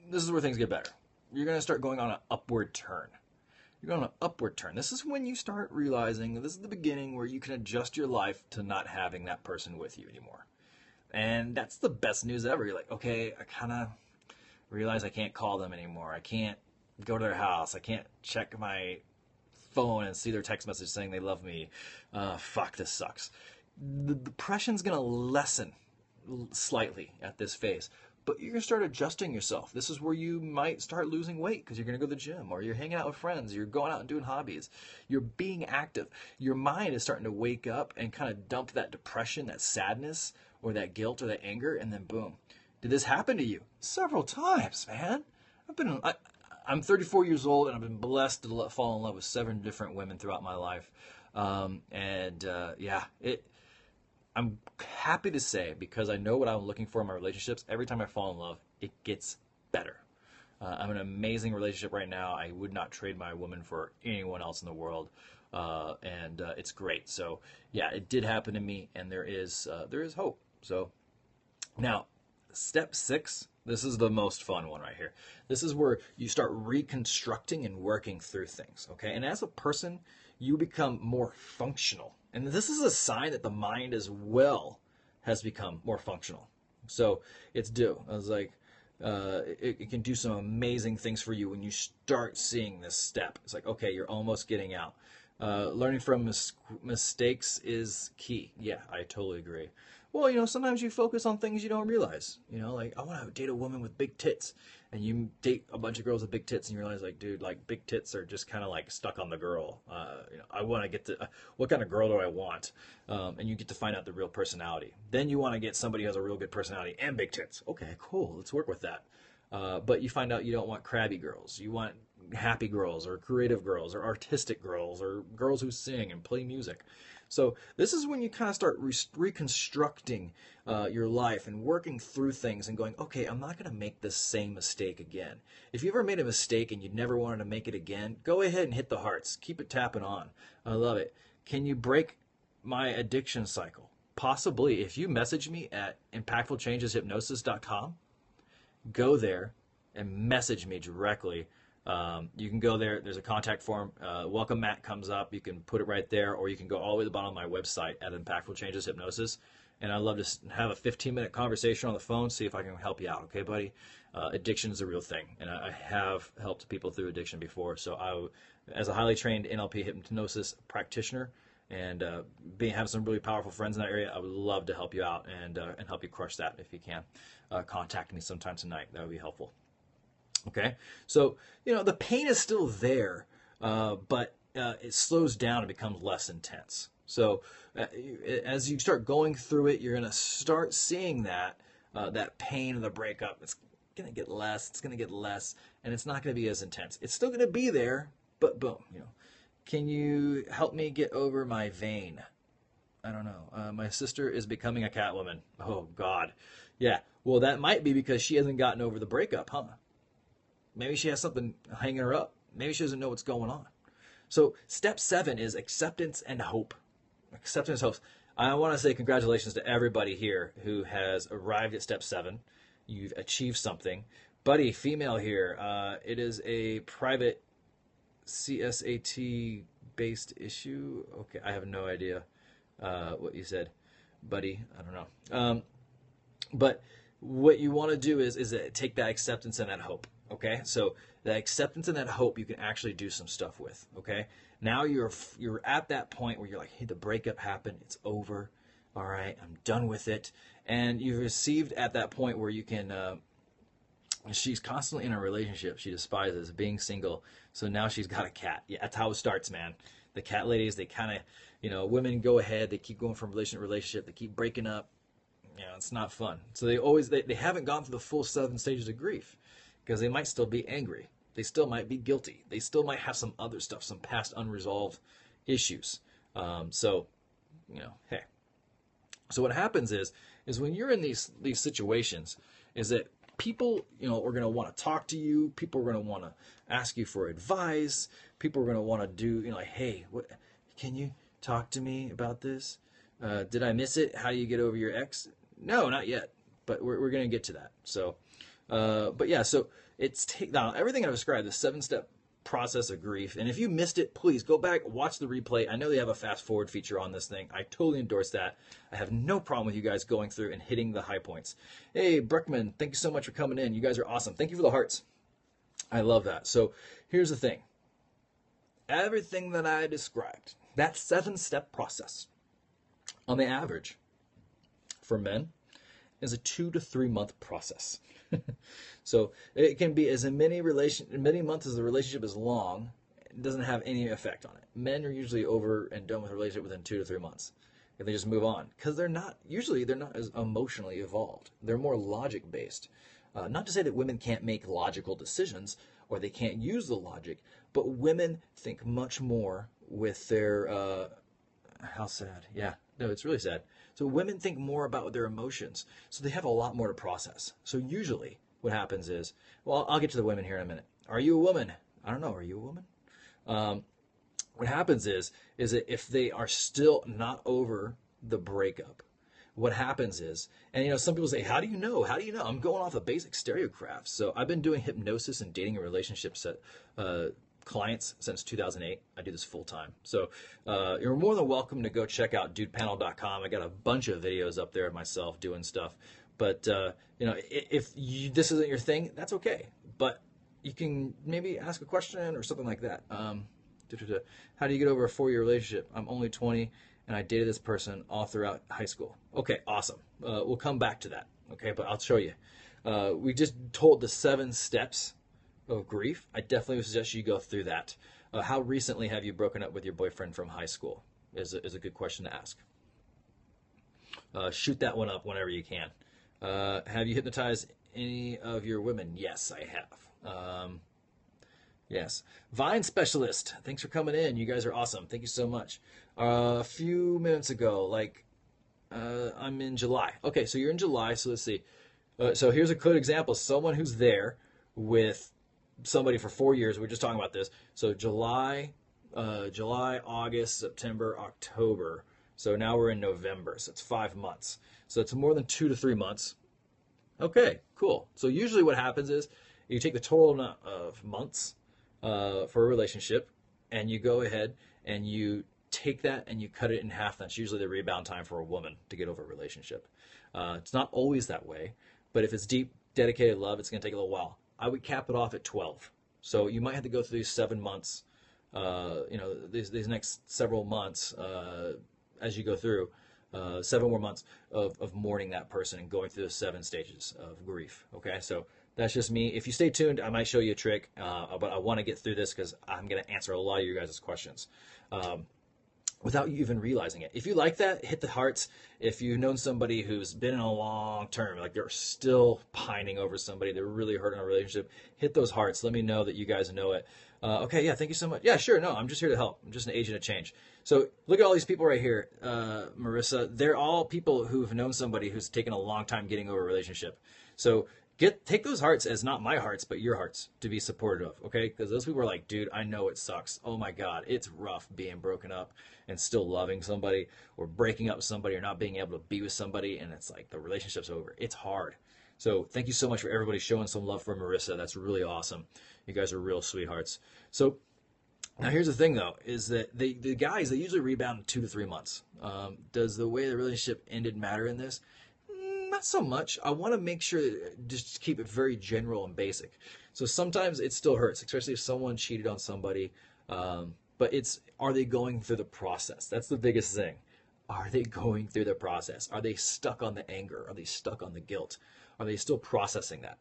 this is where things get better. You're going to start going on an upward turn. You're going on an upward turn. This is when you start realizing that this is the beginning where you can adjust your life to not having that person with you anymore. And that's the best news ever. You're like, okay, I kind of realize I can't call them anymore. I can't go to their house. I can't check my phone and see their text message saying they love me. Fuck, this sucks. The depression's going to lessen slightly at this phase, but you're going to start adjusting yourself. This is where you might start losing weight because you're going to go to the gym or you're hanging out with friends. You're going out and doing hobbies. You're being active. Your mind is starting to wake up and kind of dump that depression, that sadness, or that guilt or that anger, and then boom. Did this happen to you? Several times, man. I'm 34 years old and I've been blessed to fall in love with 7 different women throughout my life. I'm happy to say, because I know what I'm looking for in my relationships, every time I fall in love, it gets better. I'm in an amazing relationship right now. I would not trade my woman for anyone else in the world, and it's great. So, yeah, it did happen to me, and there is hope. So, now, step 6, this is the most fun one right here. This is where you start reconstructing and working through things, okay? And as a person, you become more functional. And this is a sign that the mind as well has become more functional. So it's due. I was like, it can do some amazing things for you when you start seeing this step. It's like, okay, you're almost getting out. Learning from mistakes is key. Yeah, I totally agree. Well, sometimes you focus on things you don't realize. Like, I want to date a woman with big tits. And you date a bunch of girls with big tits and you realize, like, dude, like, big tits are just kind of like stuck on the girl. I want to get to, what kind of girl do I want? And you get to find out the real personality. Then you want to get somebody who has a real good personality and big tits. Okay, cool. Let's work with that. but you find out you don't want crabby girls. You want happy girls or creative girls or artistic girls or girls who sing and play music. So this is when you kind of start reconstructing your life and working through things and going, okay, I'm not going to make the same mistake again. If you ever made a mistake and you never wanted to make it again, go ahead and hit the hearts. Keep it tapping on. I love it. Can you break my addiction cycle? Possibly. If you message me at impactfulchangeshypnosis.com, go there and message me directly. You can go there. There's a contact form. Welcome mat comes up. You can put it right there, or you can go all the way to the bottom of my website at Impactful Changes Hypnosis. And I'd love to have a 15-minute conversation on the phone, see if I can help you out. Okay, buddy? Addiction is a real thing, and I have helped people through addiction before. So as a highly trained NLP hypnosis practitioner and having some really powerful friends in that area, I would love to help you out and help you crush that if you can. Contact me sometime tonight. That would be helpful. Okay, so the pain is still there, but it slows down and becomes less intense. So as you start going through it, you're going to start seeing that pain of the breakup. It's going to get less. It's going to get less, and it's not going to be as intense. It's still going to be there, but boom. Can you help me get over my vein? I don't know. My sister is becoming a Catwoman. Oh God, yeah. Well, that might be because she hasn't gotten over the breakup, huh? Maybe she has something hanging her up. Maybe she doesn't know what's going on. So step 7 is acceptance and hope. Acceptance and hope. I want to say congratulations to everybody here who has arrived at step 7. You've achieved something. Buddy, female here. It is a private CSAT-based issue. Okay, I have no idea what you said, buddy. I don't know. But what you want to do is take that acceptance and that hope. Okay, so that acceptance and that hope you can actually do some stuff with. Okay, now you're at that point where you're like, hey, the breakup happened, it's over. All right, I'm done with it. And you've received at that point where you can. She's constantly in a relationship she despises, being single. So now she's got a cat. Yeah, that's how it starts, man. The cat ladies, they kind of, women go ahead, they keep going from relationship to relationship, they keep breaking up. It's not fun. So they haven't gone through the full 7 stages of grief. Because they might still be angry. They still might be guilty. They still might have some other stuff, some past unresolved issues. Hey. So what happens is when you're in these situations, is that people, are going to want to talk to you. People are going to want to ask you for advice. People are going to want to do, hey, can you talk to me about this? Did I miss it? How do you get over your ex? No, not yet. But we're going to get to that. So. But yeah, so it's now everything I've described, the 7-step process of grief. And if you missed it, please go back, watch the replay. I know they have a fast forward feature on this thing. I totally endorse that. I have no problem with you guys going through and hitting the high points. Hey, Breckman, thank you so much for coming in. You guys are awesome. Thank you for the hearts. I love that. So here's the thing. Everything that I described, that 7-step process, on the average, for men, is a 2 to 3 month process. So it can be as many months as the relationship is long. It doesn't have any effect on it. Men are usually over and done with a relationship within 2 to 3 months. If they just move on, because they're not as emotionally evolved. They're more logic based. Not to say that women can't make logical decisions or they can't use the logic, but women think much more with their how sad. Yeah, no, it's really sad. So women think more about their emotions. So they have a lot more to process. So usually what happens is, well, I'll get to the women here in a minute. Are you a woman? I don't know. Are you a woman? What happens is that if they are still not over the breakup, what happens is, and some people say, how do you know? How do you know? I'm going off of basic stereocraft. So I've been doing hypnosis and dating and relationships clients since 2008. I do this full time. So you're more than welcome to go check out dudepanel.com. I got a bunch of videos up there of myself doing stuff. But if this isn't your thing, that's okay. But you can maybe ask a question or something like that. How do you get over a 4-year relationship? I'm only 20 and I dated this person all throughout high school. Okay, awesome. We'll come back to that. Okay, but I'll show you. We just told the 7 steps of grief. I definitely would suggest you go through that. How recently have you broken up with your boyfriend from high school is a good question to ask. Shoot that one up whenever you can. Have you hypnotized any of your women? Yes, I have. Yes. Vine Specialist, thanks for coming in. You guys are awesome. Thank you so much. A few minutes ago, I'm in July. Okay, so you're in July, so let's see. So here's a good example. Someone who's there with somebody for 4 years. We're just talking about this. So July, August, September, October. So now we're in November. So it's 5 months. So it's more than 2 to 3 months. Okay, cool. So usually what happens is you take the total amount of months for a relationship, and you go ahead and you take that and you cut it in half. That's usually the rebound time for a woman to get over a relationship. It's not always that way, but if it's deep, dedicated love, it's going to take a little while. I would cap it off at 12. So you might have to go through these 7 months, these next several months as you go through. 7 more months of mourning that person and going through the 7 stages of grief. Okay, so that's just me. If you stay tuned, I might show you a trick, but I want to get through this because I'm going to answer a lot of your guys' questions without you even realizing it. If you like that, hit the hearts. If you've known somebody who's been in a long term, like they're still pining over somebody, they're really hurting a relationship, hit those hearts. Let me know that you guys know it. Okay, yeah, thank you so much. Yeah, sure, no, I'm just here to help. I'm just an agent of change. So look at all these people right here, Marissa. They're all people who've known somebody who's taken a long time getting over a relationship. So take those hearts as not my hearts, but your hearts to be supportive of, okay? Because those people are like, dude, I know it sucks. Oh my God, it's rough being broken up and still loving somebody, or breaking up with somebody, or not being able to be with somebody, and it's like the relationship's over. It's hard. So thank you so much for everybody showing some love for Marissa. That's really awesome. You guys are real sweethearts. So now here's the thing, though, is that the guys, they usually rebound in 2 to 3 months. Does the way the relationship ended matter in this? Not so much. I want to make sure just keep it very general and basic. So sometimes it still hurts, especially if someone cheated on somebody. But are they going through the process? That's the biggest thing. Are they going through the process? Are they stuck on the anger? Are they stuck on the guilt? Are they still processing that?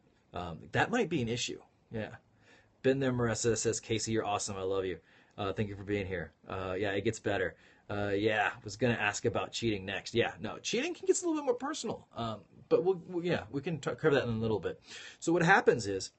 That might be an issue. Yeah. Been there, Marissa says, Casey, you're awesome. I love you. Thank you for being here. Yeah, it gets better. Yeah, was going to ask about cheating next. Yeah, no, cheating can get a little bit more personal. But we can cover that in a little bit. So what happens is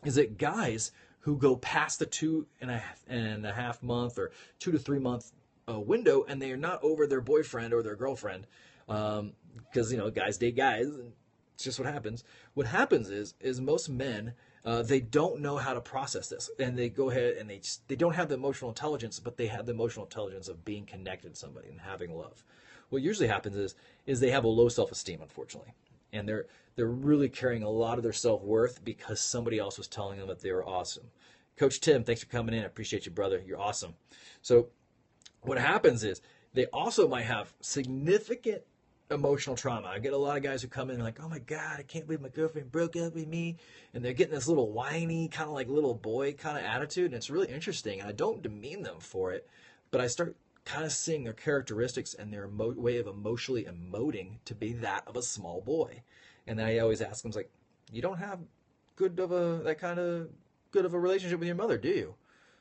that guys who go past the 2.5 month or 2 to 3 month window, and they are not over their boyfriend or their girlfriend, because guys date guys, and it's just what happens. What happens is most men, they don't know how to process this, and they go ahead and they don't have the emotional intelligence, but they have the emotional intelligence of being connected to somebody and having love. What usually happens is they have a low self-esteem, unfortunately, and they're really carrying a lot of their self-worth because somebody else was telling them that they were awesome. Coach Tim, thanks for coming in. I appreciate you, brother. You're awesome. So what happens is they also might have significant emotional trauma. I get a lot of guys who come in and like, oh my God, I can't believe my girlfriend broke up with me. And they're getting this little whiny, kind of like little boy kind of attitude. And it's really interesting. And I don't demean them for it, but I start kind of seeing their characteristics and their way of emotionally emoting to be that of a small boy. And then I always ask them, like, you don't have good of a relationship with your mother, do you?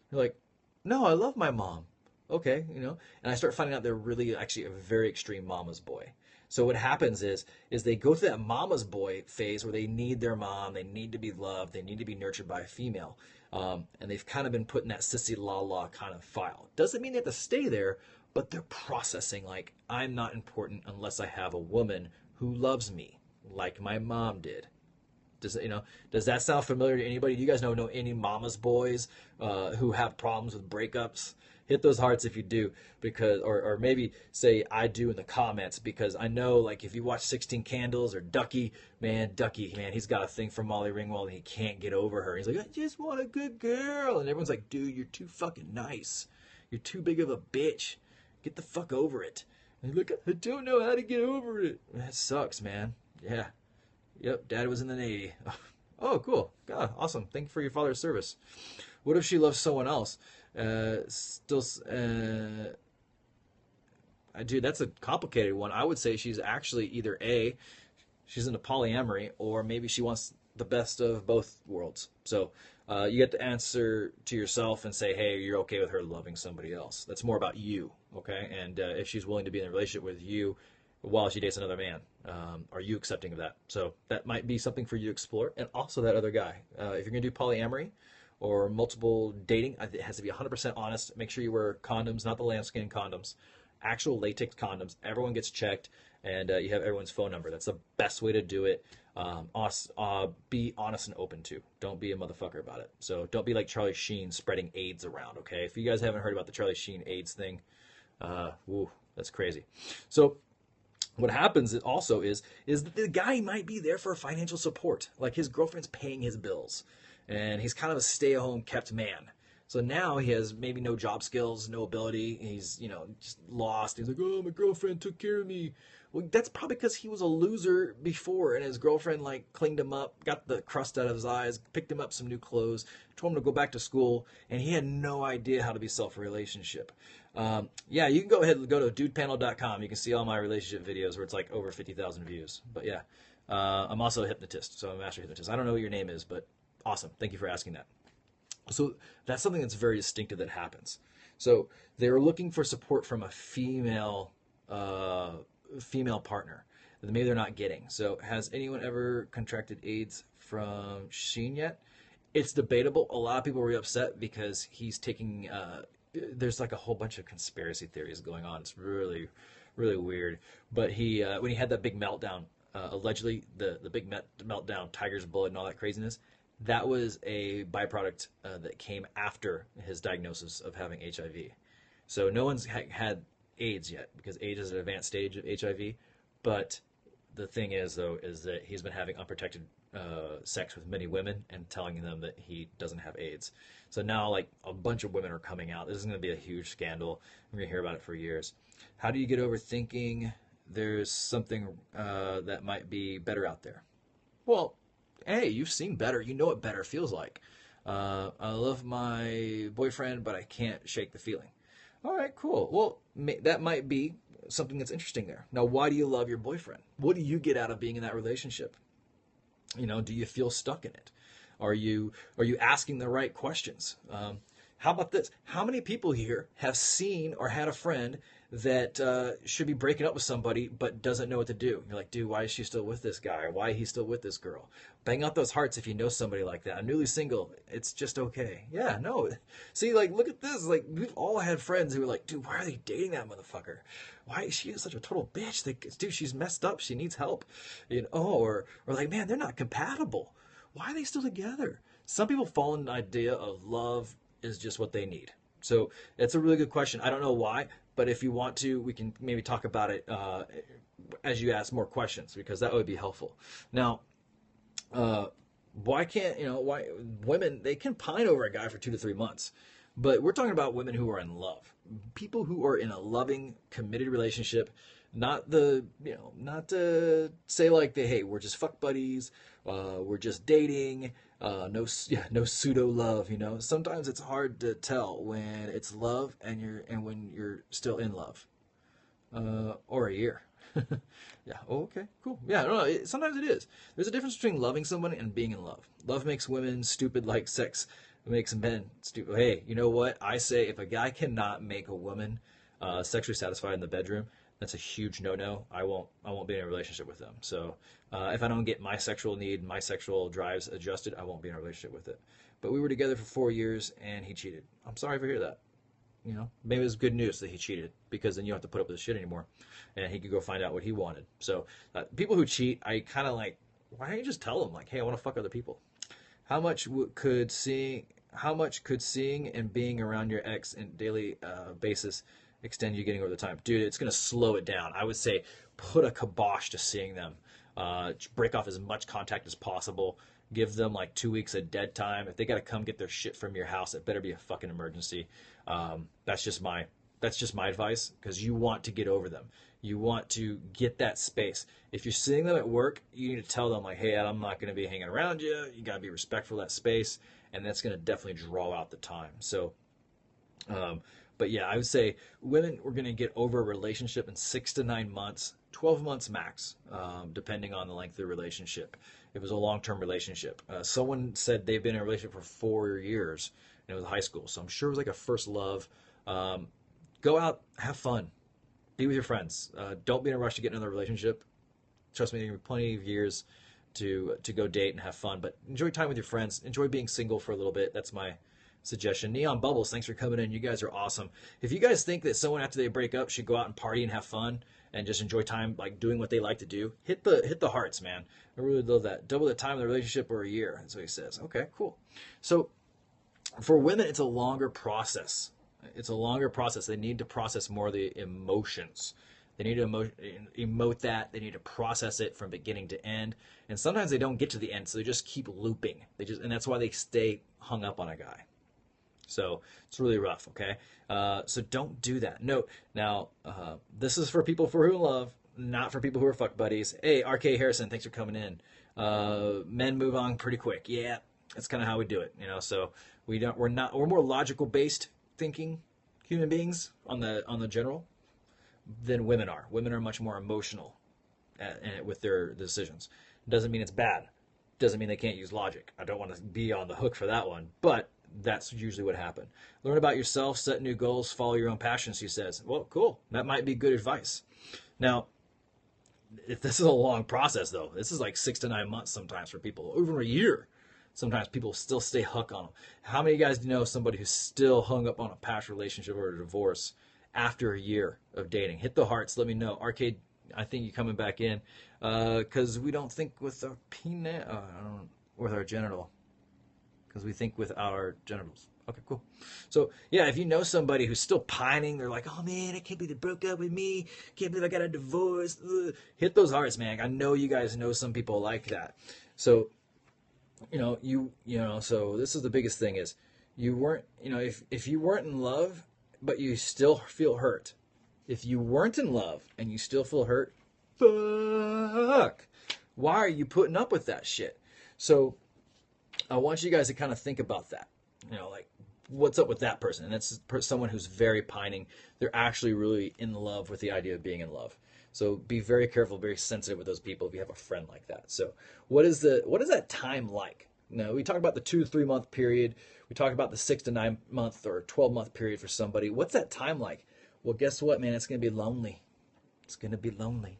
They're like, no, I love my mom. Okay, and I start finding out they're really actually a very extreme mama's boy. So what happens is they go through that mama's boy phase where they need their mom, they need to be loved, they need to be nurtured by a female, and they've kind of been put in that sissy la kind of file. Doesn't mean they have to stay there, but they're processing like, I'm not important unless I have a woman who loves me like my mom did. Does that sound familiar to anybody? Do you guys know any mama's boys who have problems with breakups? Hit those hearts if you do, because or maybe say I do in the comments, because I know, like, if you watch 16 Candles or Ducky, he's got a thing for Molly Ringwald and he can't get over her. He's like, I just want a good girl, and everyone's like, dude, you're too fucking nice. You're too big of a bitch. Get the fuck over it. And look, I don't know how to get over it. That sucks, man. Yeah. Yep, Dad was in the Navy. Oh, cool. God, awesome. Thank you for your father's service. What if she loves someone else? Dude, that's a complicated one. I would say she's actually either A, she's into polyamory, or maybe she wants the best of both worlds. So you get to answer to yourself and say, hey, you're okay with her loving somebody else. That's more about you, okay? And if she's willing to be in a relationship with you while she dates another man. Are you accepting of that? So that might be something for you to explore. And also that other guy. If you're going to do polyamory or multiple dating, it has to be 100% honest. Make sure you wear condoms, not the lambskin condoms, actual latex condoms. Everyone gets checked, and you have everyone's phone number. That's the best way to do it. Be honest and open too. Don't be a motherfucker about it. So don't be like Charlie Sheen spreading AIDS around, okay? If you guys haven't heard about the Charlie Sheen AIDS thing, that's crazy. So what happens also is that the guy might be there for financial support. Like his girlfriend's paying his bills, and he's kind of a stay-at-home kept man. So now he has maybe no job skills, no ability. He's, just lost. He's like, oh, my girlfriend took care of me. Well, that's probably because he was a loser before, and his girlfriend cleaned him up, got the crust out of his eyes, picked him up some new clothes, told him to go back to school, and he had no idea how to be self-relationship. Yeah, you can go ahead and go to dudepanel.com. You can see all my relationship videos where it's like over 50,000 views. But yeah, I'm also a hypnotist, so I'm a master hypnotist. I don't know what your name is, but awesome. Thank you for asking that. So that's something that's very distinctive that happens. So they're looking for support from a female partner that maybe they're not getting. So has anyone ever contracted AIDS from Sheen yet? It's debatable. A lot of people were upset because he's taking, there's like a whole bunch of conspiracy theories going on. It's really, really weird. But he, when he had that big meltdown, allegedly the big meltdown, tiger's blood and all that craziness, that was a byproduct that came after his diagnosis of having HIV. So no one's had AIDS yet because AIDS is an advanced stage of HIV. But the thing is, though, is that he's been having unprotected sex with many women and telling them that he doesn't have AIDS. So now, a bunch of women are coming out. This is going to be a huge scandal. We're going to hear about it for years. How do you get over thinking there's something that might be better out there? Well, hey, you've seen better. You know what better feels like. I love my boyfriend, but I can't shake the feeling. All right, cool. Well, that might be something that's interesting there. Now, why do you love your boyfriend? What do you get out of being in that relationship? Do you feel stuck in it? Are you asking the right questions? How about this? How many people here have seen or had a friend that should be breaking up with somebody but doesn't know what to do? You're like, dude, why is she still with this guy? Or why is he still with this girl? Bang out those hearts if you know somebody like that. I'm newly single. It's just okay. Yeah, no. See, look at this. We've all had friends who were like, dude, why are they dating that motherfucker? Why is she such a total bitch? Dude, she's messed up. She needs help. Or man, they're not compatible. Why are they still together? Some people fall into the idea of love is just what they need. So it's a really good question. I don't know why, but if you want to, we can maybe talk about it as you ask more questions, because that would be helpful. Now, why women, they can pine over a guy for 2 to 3 months, but we're talking about women who are in love, people who are in a loving, committed relationship. Not to say hey, we're just fuck buddies, we're just dating, no pseudo love. Sometimes it's hard to tell when it's love and when you're still in love, or a year. Yeah. Oh, okay. Cool. Yeah. No. Sometimes it is. There's a difference between loving someone and being in love. Love makes women stupid like sex makes men stupid. Hey, you know what? I say if a guy cannot make a woman sexually satisfied in the bedroom, that's a huge no-no. I won't be in a relationship with them. So if I don't get my sexual need, my sexual drives adjusted, I won't be in a relationship with it. But we were together for 4 years and he cheated. I'm sorry if I hear that. Maybe it's good news that he cheated, because then you don't have to put up with the shit anymore, and he could go find out what he wanted. So people who cheat, I kind of why don't you just tell them hey, I want to fuck other people? How much could seeing and being around your ex on a daily basis extend you getting over the time? Dude, it's going to slow it down. I would say put a kibosh to seeing them. Break off as much contact as possible. Give them 2 weeks of dead time. If they got to come get their shit from your house, it better be a fucking emergency. That's just my advice, because you want to get over them. You want to get that space. If you're seeing them at work, you need to tell them hey, I'm not going to be hanging around you. You got to be respectful of that space, and that's going to definitely draw out the time. So, but yeah, I would say women were going to get over a relationship in 6 to 9 months, 12 months max, depending on the length of the relationship. If it was a long-term relationship. Someone said they've been in a relationship for 4 years, and it was high school. So I'm sure it was a first love. Go out, have fun. be with your friends. Don't be in a rush to get in another relationship. Trust me, there are plenty of years to go date and have fun, but enjoy time with your friends. Enjoy being single for a little bit. That's my suggestion. Neon Bubbles, thanks for coming in. You guys are awesome. If you guys think that someone after they break up should go out and party and have fun and just enjoy time, like doing what they like to do, hit the hearts, man. I really love that. Double the time of the relationship or a year. That's what he says. Okay, cool. So for women, it's a longer process. It's a longer process. They need to process more of the emotions. They need to emote that. They need to process it from beginning to end. And sometimes they don't get to the end, so they just keep looping. And that's why they stay hung up on a guy. So it's really rough, okay? So don't do that. Note, now, this is for people who love, not for people who are fuck buddies. Hey, RK Harrison, thanks for coming in. Men move on pretty quick. Yeah, that's kind of how we do it, you know. So we're more logical based thinking human beings on the general than women are. Women are much more emotional with their decisions. It doesn't mean it's bad. Doesn't mean they can't use logic. I don't want to be on the hook for that one, but that's usually what happened. Learn about yourself, set new goals, follow your own passions, he says. Well, cool. That might be good advice. Now, if this is a long process, though, this is like 6 to 9 months sometimes for people, over a year. Sometimes people still stay hooked on them. How many of you guys know somebody who's still hung up on a past relationship or a divorce after a year of dating? Hit the hearts. Let me know. Arcade, I think you're coming back in because we don't think with our penis, with our genital, because we think with our genitals. Okay, cool. So, yeah, if you know somebody who's still pining, they're like, oh, man, I can't believe they broke up with me. Can't believe I got a divorce. Ugh. Hit those hearts, man. I know you guys know some people like that. So, so this is the biggest thing is you weren't, if you weren't in love, but you still feel hurt. If you weren't in love and you still feel hurt, fuck. Why are you putting up with that shit? So I want you guys to kind of think about that. Like, what's up with that person? And that's someone who's very pining. They're actually really in love with the idea of being in love. So be very careful, very sensitive with those people if you have a friend like that. So what is that time like? Now, we talk about the 2 to 3 month period. We talk about the 6 to 9 month or 12 month period for somebody. What's that time like? Well, guess what, man? It's going to be lonely. It's going to be lonely.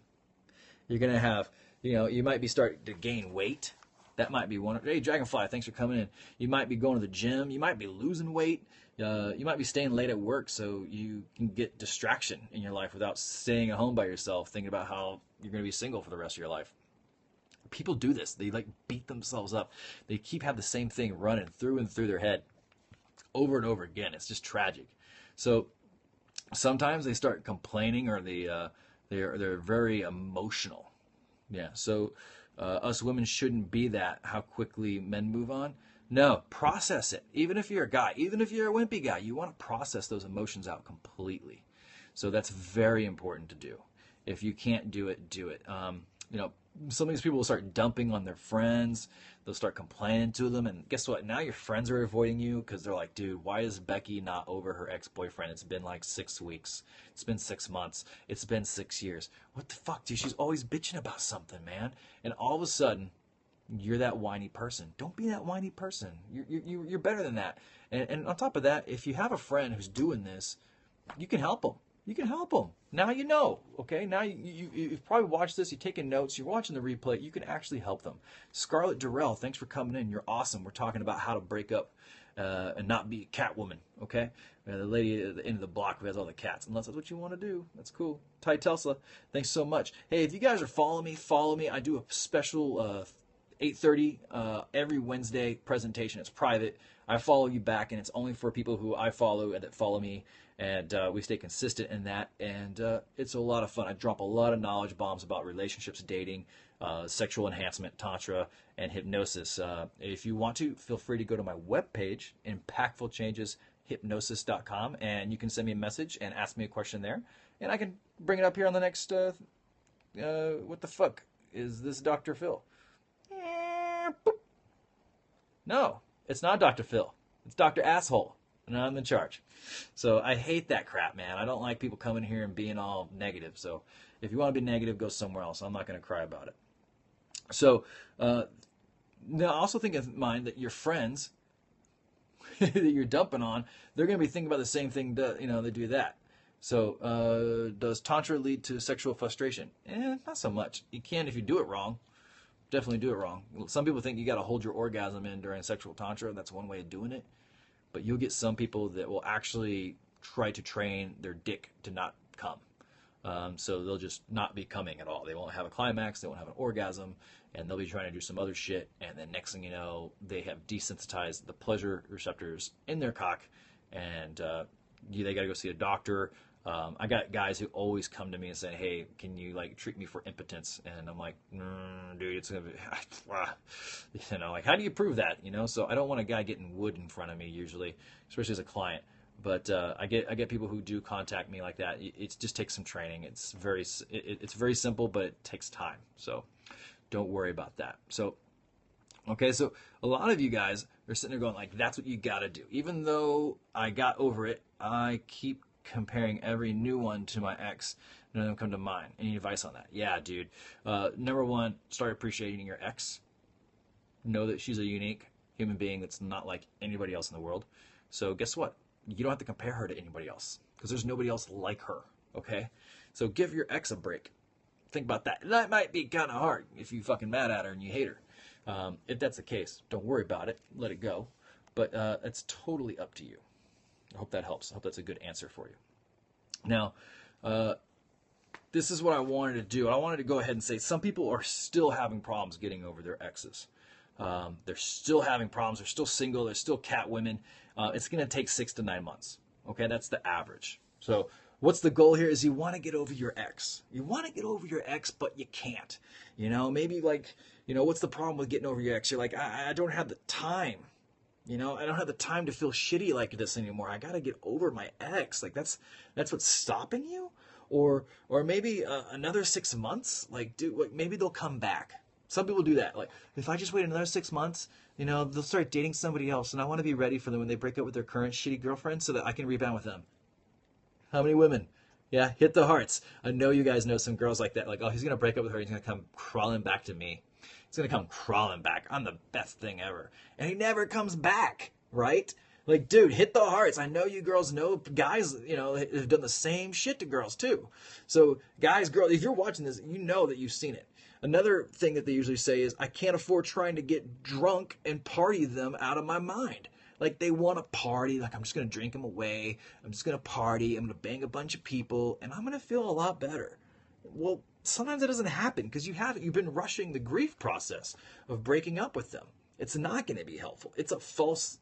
You're going to have, you might be starting to gain weight. That might be one. Hey, Dragonfly, thanks for coming in. You might be going to the gym. You might be losing weight. You might be staying late at work so you can get distraction in your life without staying at home by yourself, thinking about how you're going to be single for the rest of your life. People do this. They beat themselves up. They keep having the same thing running through and through their head over and over again. It's just tragic. So sometimes they start complaining or they're very emotional. Yeah. So us women shouldn't be that. How quickly men move on. No, process it. Even if you're a guy, even if you're a wimpy guy, you want to process those emotions out completely. So that's very important to do. If you can't do it, do it. Some of these people will start dumping on their friends. They'll start complaining to them. And guess what? Now your friends are avoiding you because they're like, dude, why is Becky not over her ex-boyfriend? It's been like 6 weeks. It's been 6 months. It's been 6 years. What the fuck, dude? She's always bitching about something, man. And all of a sudden, you're that whiny person. Don't be that whiny person. You're better than that. And on top of that, if you have a friend who's doing this, you can help them. You can help them. Now you know, okay? Now you've probably watched this. You're taking notes. You're watching the replay. You can actually help them. Scarlett Durrell, thanks for coming in. You're awesome. We're talking about how to break up and not be a cat woman, okay? The lady at the end of the block who has all the cats. Unless that's what you want to do. That's cool. Ty Tesla, thanks so much. Hey, if you guys are following me, follow me. I do a special 8:30 every Wednesday presentation. It's private. I follow you back, and it's only for people who I follow and that follow me. And we stay consistent in that, and it's a lot of fun. I drop a lot of knowledge bombs about relationships, dating, sexual enhancement, tantra, and hypnosis. If you want to, feel free to go to my webpage, impactfulchangeshypnosis.com, and you can send me a message and ask me a question there, and I can bring it up here on the next, what the fuck, is this Dr. Phil? No, it's not Dr. Phil. It's Dr. Asshole. And I'm in charge. So I hate that crap, man. I don't like people coming here and being all negative. So if you want to be negative, go somewhere else. I'm not going to cry about it. So now also think in mind that your friends that you're dumping on, they're going to be thinking about the same thing. They do that. So, does Tantra lead to sexual frustration? Not so much. You can if you do it wrong. Definitely do it wrong. Some people think you got to hold your orgasm in during sexual Tantra. That's one way of doing it. But you'll get some people that will actually try to train their dick to not come. So they'll just not be coming at all. They won't have a climax. They won't have an orgasm. And they'll be trying to do some other shit. And then next thing you know, they have desensitized the pleasure receptors in their cock. And they got to go see a doctor. I got guys who always come to me and say, hey, can you like treat me for impotence? And I'm like, dude, it's going to be, like, how do you prove that? So I don't want a guy getting wood in front of me usually, especially as a client. But I get people who do contact me like that. It just takes some training. It's very simple, but it takes time. So don't worry about that. So, okay, so a lot of you guys are sitting there going like, that's what you got to do. Even though I got over it, I keep comparing every new one to my ex. None of them come to mind. Any advice on that? Yeah, dude. Number one, start appreciating your ex. Know that she's a unique human being that's not like anybody else in the world. So guess what? You don't have to compare her to anybody else because there's nobody else like her, okay? So give your ex a break. Think about that. That might be kind of hard if you fucking mad at her and you hate her. If that's the case, don't worry about it. Let it go. But it's totally up to you. I hope that helps. I hope that's a good answer for you. Now, this is what I wanted to do. I wanted to go ahead and say some people are still having problems getting over their exes. They're still having problems. They're still single. They're still cat women. It's going to take 6 to 9 months. Okay, that's the average. So what's the goal here is you want to get over your ex. You want to get over your ex, but you can't. Maybe like, what's the problem with getting over your ex? You're like, I don't have the time. I don't have the time to feel shitty like this anymore. I got to get over my ex. Like that's what's stopping you? Or maybe another 6 months? Like, dude, maybe they'll come back. Some people do that. Like, if I just wait another 6 months, they'll start dating somebody else, and I want to be ready for them when they break up with their current shitty girlfriend so that I can rebound with them. How many women? Yeah, hit the hearts. I know you guys know some girls like that. Like, oh, he's going to break up with her. He's going to come crawling back to me. He's going to come crawling back. I'm the best thing ever. And he never comes back, right? Like, dude, hit the hearts. I know you girls know guys, have done the same shit to girls too. So guys, girls, if you're watching this, you know that you've seen it. Another thing that they usually say is, I can't afford trying to get drunk and party them out of my mind. Like, they want to party. Like, I'm just going to drink them away. I'm just going to party. I'm going to bang a bunch of people, and I'm going to feel a lot better. Well, sometimes it doesn't happen because you've been rushing the grief process of breaking up with them. It's not going to be helpful. It's a false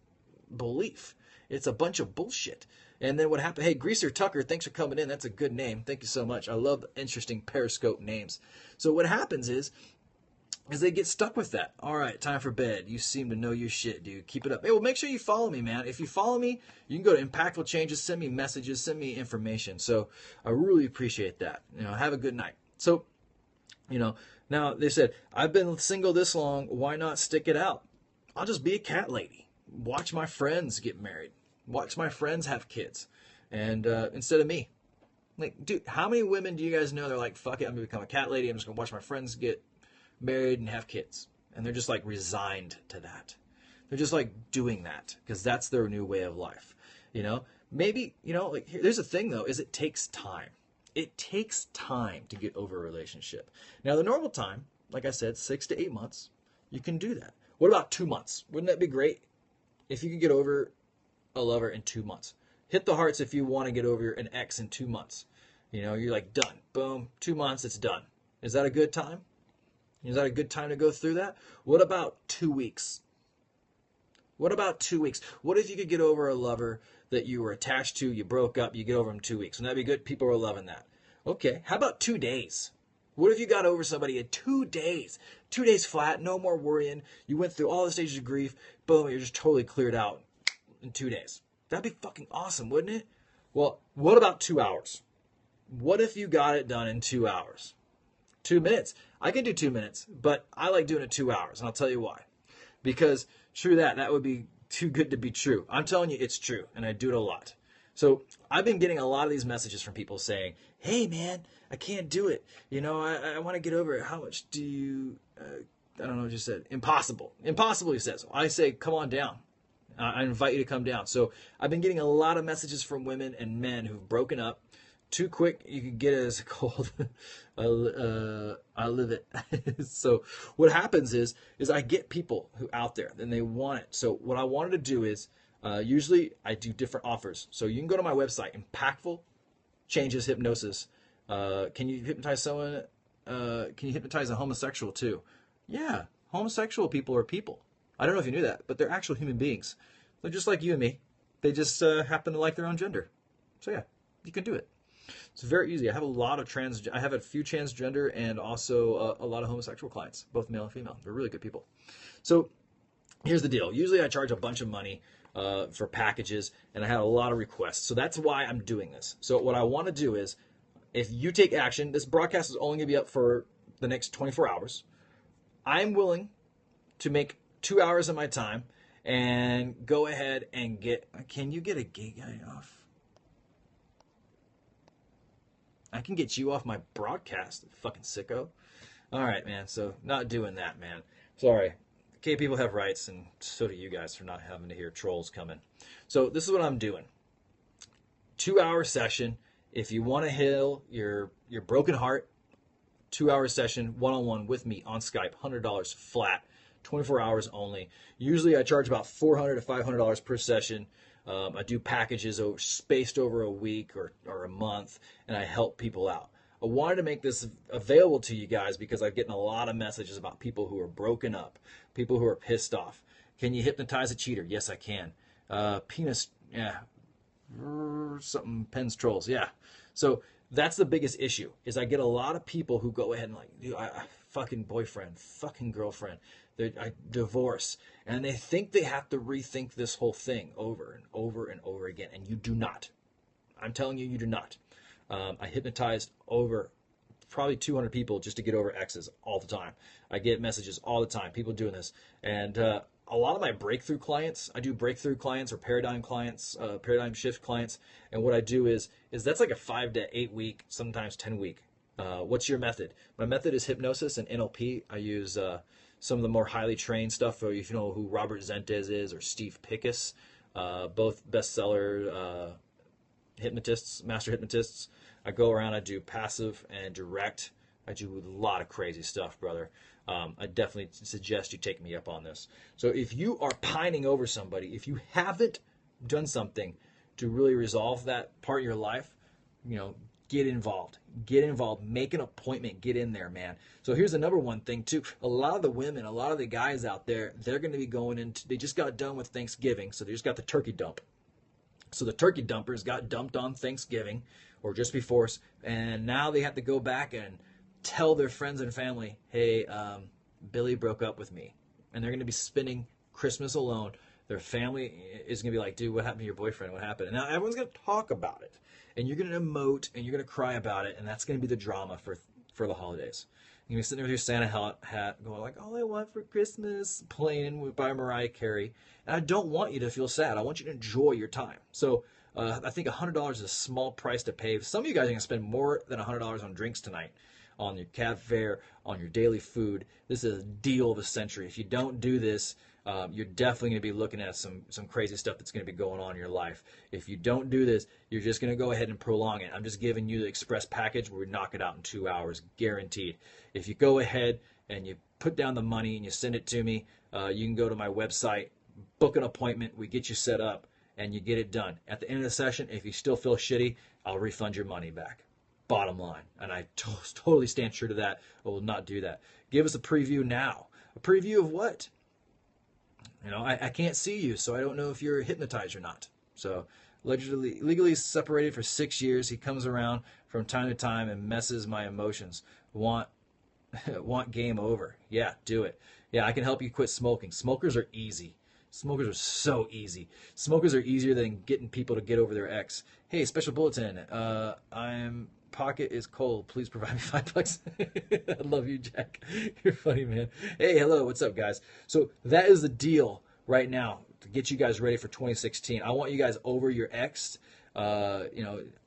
belief. It's a bunch of bullshit. And then what happened? Hey, Greaser Tucker, thanks for coming in. That's a good name. Thank you so much. I love interesting Periscope names. So what happens is they get stuck with that. All right, time for bed. You seem to know your shit, dude. Keep it up. Hey, well, make sure you follow me, man. If you follow me, you can go to Impactful Changes, send me messages, send me information. So I really appreciate that. Have a good night. So, now they said, I've been single this long. Why not stick it out? I'll just be a cat lady. Watch my friends get married. Watch my friends have kids. And instead of me. Like, dude, how many women do you guys know they're like, fuck it, I'm going to become a cat lady. I'm just going to watch my friends get married and have kids. And they're just like resigned to that. They're just like doing that because that's their new way of life. Maybe, like there's the thing though, is it takes time. It takes time to get over a relationship. Now the normal time, like I said, 6 to 8 months, you can do that. What about 2 months? Wouldn't that be great? If you could get over a lover in 2 months. Hit the hearts if you want to get over an ex in 2 months. You're like, done. Boom. 2 months, it's done. Is that a good time? Is that a good time to go through that? What about 2 weeks? What about 2 weeks? What if you could get over a lover that you were attached to, you broke up, you get over them in 2 weeks? Wouldn't that be good? People are loving that. Okay, how about 2 days? What if you got over somebody in 2 days? 2 days flat, no more worrying. You went through all the stages of grief. Boom, you're just totally cleared out in 2 days. That'd be fucking awesome, wouldn't it? Well, what about 2 hours? What if you got it done in 2 hours? 2 minutes. I can do 2 minutes, but I like doing it 2 hours, and I'll tell you why. Because, true that would be too good to be true. I'm telling you it's true, and I do it a lot. So I've been getting a lot of these messages from people saying, hey, man, I can't do it. I want to get over it. How much do you, I don't know what you said. Impossible. Impossible, he says. I say, come on down. I invite you to come down. So I've been getting a lot of messages from women and men who've broken up, too quick, you can get it as cold. I live it. So what happens is I get people who out there and they want it. So what I wanted to do is usually I do different offers. So you can go to my website, Impactful Changes Hypnosis. Can you hypnotize someone? Can you hypnotize a homosexual too? Yeah, homosexual people are people. I don't know if you knew that, but they're actual human beings. They're just like you and me. They just happen to like their own gender. So yeah, you can do it. It's very easy. I have a few transgender and also a lot of homosexual clients, both male and female. They're really good people. So here's the deal. Usually I charge a bunch of money for packages, and I had a lot of requests. So that's why I'm doing this. So what I want to do is, if you take action, this broadcast is only going to be up for the next 24 hours. I'm willing to make 2 hours of my time and go ahead and can you get a gay guy off? I can get you off my broadcast, fucking sicko. All right, man. So not doing that, man. Sorry. Gay people have rights, and so do you guys for not having to hear trolls coming. So this is what I'm doing. 2 hour session. If you want to heal your broken heart, 2 hour session, one-on-one with me on Skype, $100 flat, 24 hours only. Usually I charge about $400 to $500 per session. I do packages spaced over a week or a month, and I help people out. I wanted to make this available to you guys because I'm getting a lot of messages about people who are broken up, people who are pissed off. Can you hypnotize a cheater? Yes, I can. Penis, yeah. Something pens trolls, yeah. So that's the biggest issue, is I get a lot of people who go ahead and like, dude, I fucking boyfriend, fucking girlfriend, I divorce, and they think they have to rethink this whole thing over and over and over again, and you do not. I'm telling you, you do not. I hypnotized over probably 200 people just to get over exes all the time. I get messages all the time, people doing this, and a lot of my breakthrough clients, I do breakthrough clients or paradigm clients, paradigm shift clients, and what I do is that's like a 5 to 8 week, sometimes 10 week. What's your method? My method is hypnosis and NLP. I use some of the more highly trained stuff. If you know who Robert Zentez is or Steve Pickus, both bestseller hypnotists, master hypnotists. I go around, I do passive and direct. I do a lot of crazy stuff, brother. I definitely suggest you take me up on this. So if you are pining over somebody, if you haven't done something to really resolve that part of your life, get involved. Get involved. Make an appointment. Get in there, man. So here's the number one thing, too. A lot of the women, a lot of the guys out there, they're going to be going into, they just got done with Thanksgiving, so they just got the turkey dump. So the turkey dumpers got dumped on Thanksgiving or just before, and now they have to go back and tell their friends and family, hey, Billy broke up with me. And they're going to be spending Christmas alone. Their family is going to be like, dude, what happened to your boyfriend? What happened? And now everyone's going to talk about it. And you're going to emote, and you're going to cry about it, and that's going to be the drama for the holidays. You're going to be sitting there with your Santa hat going like, all I want for Christmas, playing by Mariah Carey. And I don't want you to feel sad. I want you to enjoy your time. So I think $100 is a small price to pay. Some of you guys are going to spend more than $100 on drinks tonight, on your cab fare, on your daily food. This is a deal of the century. If you don't do this, you're definitely going to be looking at some crazy stuff that's going to be going on in your life. If you don't do this, you're just going to go ahead and prolong it. I'm just giving you the express package where we knock it out in 2 hours, guaranteed. If you go ahead and you put down the money and you send it to me, you can go to my website, book an appointment, we get you set up, and you get it done. At the end of the session, if you still feel shitty, I'll refund your money back. Bottom line. And I totally stand true to that. I will not do that. Give us a preview now. A preview of what? I can't see you, so I don't know if you're hypnotized or not. So legally separated for 6 years. He comes around from time to time and messes my emotions. Want game over. Yeah, do it. Yeah, I can help you quit smoking. Smokers are easy. Smokers are so easy. Smokers are easier than getting people to get over their ex. Hey, special bulletin. Pocket is cold. Please provide me $5. I love you, Jack. You're funny, man. Hey, hello. What's up, guys? So that is the deal right now to get you guys ready for 2016. I want you guys over your ex. I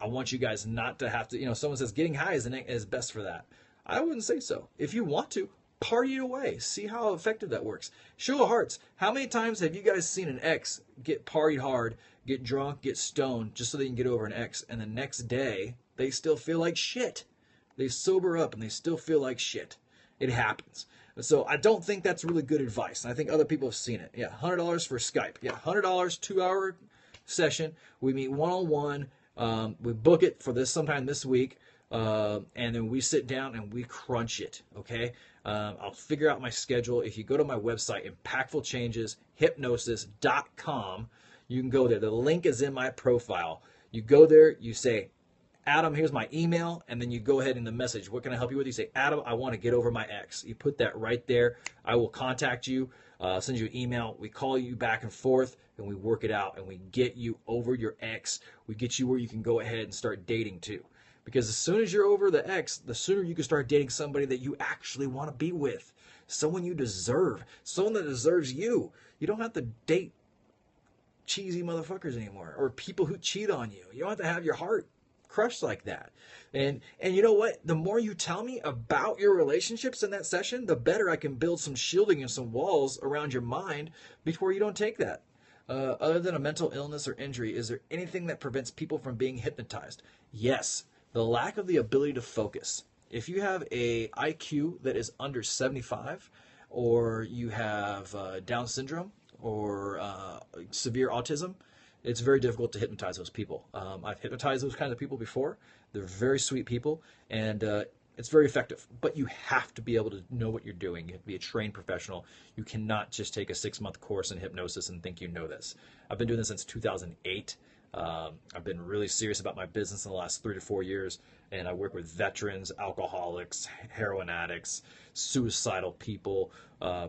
want you guys not to have to, someone says getting high is best for that. I wouldn't say so. If you want to, party it away. See how effective that works. Show of hearts. How many times have you guys seen an ex get partied hard, get drunk, get stoned, just so they can get over an ex, and the next day they still feel like shit. They sober up and they still feel like shit. It happens. So I don't think that's really good advice. And I think other people have seen it. Yeah, $100 for Skype. Yeah, $100, 2-hour session. We meet one-on-one. We book it for this sometime this week. And then we sit down and we crunch it. Okay. I'll figure out my schedule. If you go to my website, impactfulchangeshypnosis.com, you can go there. The link is in my profile. You go there, you say, Adam, here's my email, and then you go ahead in the message. What can I help you with? You say, Adam, I want to get over my ex. You put that right there. I will contact you, send you an email. We call you back and forth, and we work it out, and we get you over your ex. We get you where you can go ahead and start dating too. Because as soon as you're over the ex, the sooner you can start dating somebody that you actually want to be with. Someone you deserve. Someone that deserves you. You don't have to date cheesy motherfuckers anymore, or people who cheat on you. You don't have to have your heart crushed like that. And you know what? The more you tell me about your relationships in that session, the better I can build some shielding and some walls around your mind before you don't take that. Other than a mental illness or injury, is there anything that prevents people from being hypnotized? Yes. The lack of the ability to focus. If you have a IQ that is under 75, or you have Down syndrome or severe autism, it's very difficult to hypnotize those people. I've hypnotized those kinds of people before. They're very sweet people, and it's very effective. But you have to be able to know what you're doing. You have to be a trained professional. You cannot just take a 6-month course in hypnosis and think you know this. I've been doing this since 2008. I've been really serious about my business in the last 3 to 4 years, and I work with veterans, alcoholics, heroin addicts, suicidal people,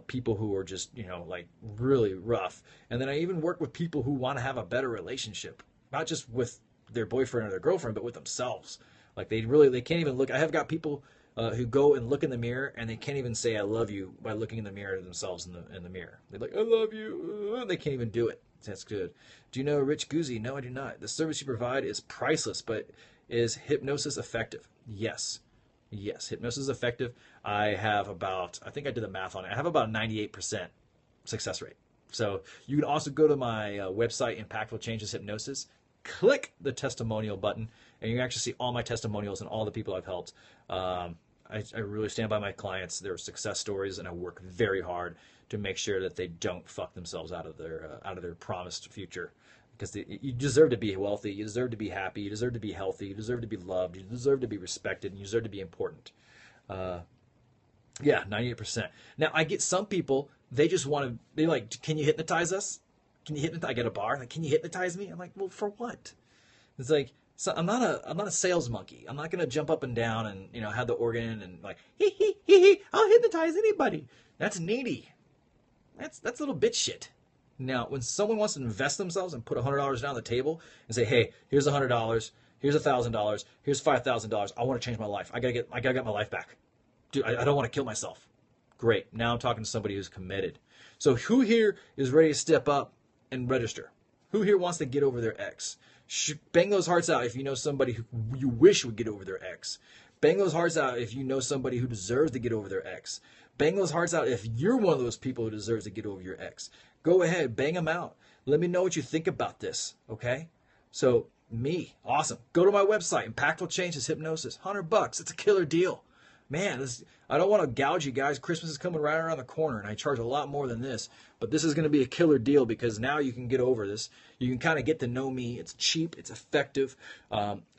people who are just, like really rough. And then I even work with people who want to have a better relationship, not just with their boyfriend or their girlfriend, but with themselves. Like they can't even look. I have got people who go and look in the mirror and they can't even say I love you by looking in the mirror to themselves in the mirror. They're like, I love you. They can't even do it. That's good. Do you know Rich Guzzi? No, I do not. The service you provide is priceless, but is hypnosis effective? Yes. Yes, hypnosis is effective. I have I think I did the math on it. I have about a 98% success rate. So you can also go to my website, Impactful Changes Hypnosis, click the testimonial button, and you can actually see all my testimonials and all the people I've helped. I really stand by my clients. They're success stories, and I work very hard to make sure that they don't fuck themselves out of their promised future. Because you deserve to be wealthy, you deserve to be happy, you deserve to be healthy, you deserve to be loved, you deserve to be respected, and you deserve to be important. 98%. Now, I get some people, they just want to, they're like, can you hypnotize us? Can you hypnotize? I get a bar, like, can you hypnotize me? I'm like, well, for what? It's like, so I'm not a sales monkey. I'm not going to jump up and down and, have the organ and like, I'll hypnotize anybody. That's needy. That's little bitch shit. Now, when someone wants to invest themselves and put $100 down on the table and say, hey, here's $100, here's $1,000, here's $5,000, I want to change my life. I gotta get my life back. Dude, I don't want to kill myself. Great. Now I'm talking to somebody who's committed. So who here is ready to step up and register? Who here wants to get over their ex? Bang those hearts out if you know somebody who you wish would get over their ex. Bang those hearts out if you know somebody who deserves to get over their ex. Bang those hearts out if you're one of those people who deserves to get over your ex. Go ahead, bang them out. Let me know what you think about this, okay? So, awesome. Go to my website, Impactful Changes Hypnosis. $100. It's a killer deal. Man, I don't want to gouge you guys. Christmas is coming right around the corner, and I charge a lot more than this. But this is going to be a killer deal because now you can get over this. You can kind of get to know me. It's cheap. It's effective.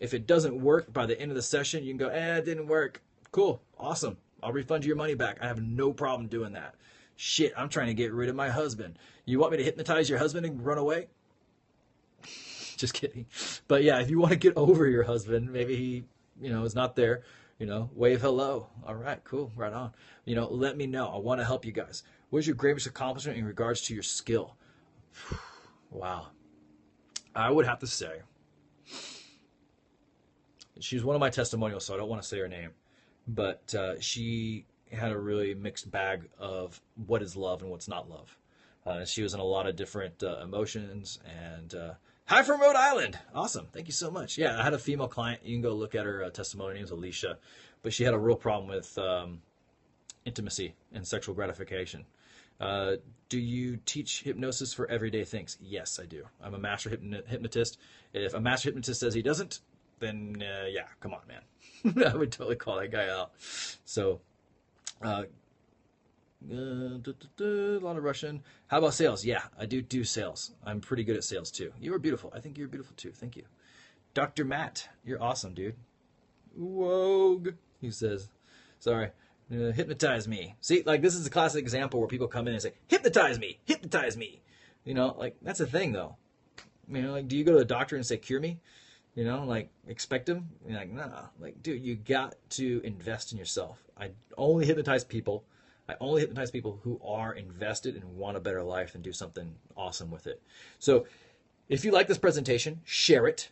If it doesn't work by the end of the session, you can go, it didn't work. Cool. Awesome. I'll refund you your money back. I have no problem doing that. Shit, I'm trying to get rid of my husband. You want me to hypnotize your husband and run away? Just kidding. But yeah, if you want to get over your husband, maybe he, is not there, wave hello. All right, cool, right on. Let me know. I want to help you guys. What is your greatest accomplishment in regards to your skill? Wow. I would have to say, she's one of my testimonials, so I don't want to say her name, but she had a really mixed bag of what is love and what's not love. She was in a lot of different emotions. And hi from Rhode Island. Awesome. Thank you so much. Yeah, I had a female client. You can go look at her testimony. Her name's Alicia. But she had a real problem with intimacy and sexual gratification. Do you teach hypnosis for everyday things? Yes, I do. I'm a master hypnotist. If a master hypnotist says he doesn't, then yeah, come on, man. I would totally call that guy out. So, a lot of Russian. How about sales? Yeah, I do sales. I'm pretty good at sales too. You are beautiful. I think you're beautiful too. Thank you. Dr. Matt, you're awesome, dude. Wogue, he says. Sorry. Hypnotize me. See, like, this is a classic example where people come in and say, hypnotize me, hypnotize me. You know, like, that's a thing, though. You know, like, do you go to the doctor and say, cure me? You know, like, expect him? You're like, nah. Like, dude, you got to invest in yourself. I only hypnotize people who are invested and want a better life and do something awesome with it. So, if you like this presentation, share it.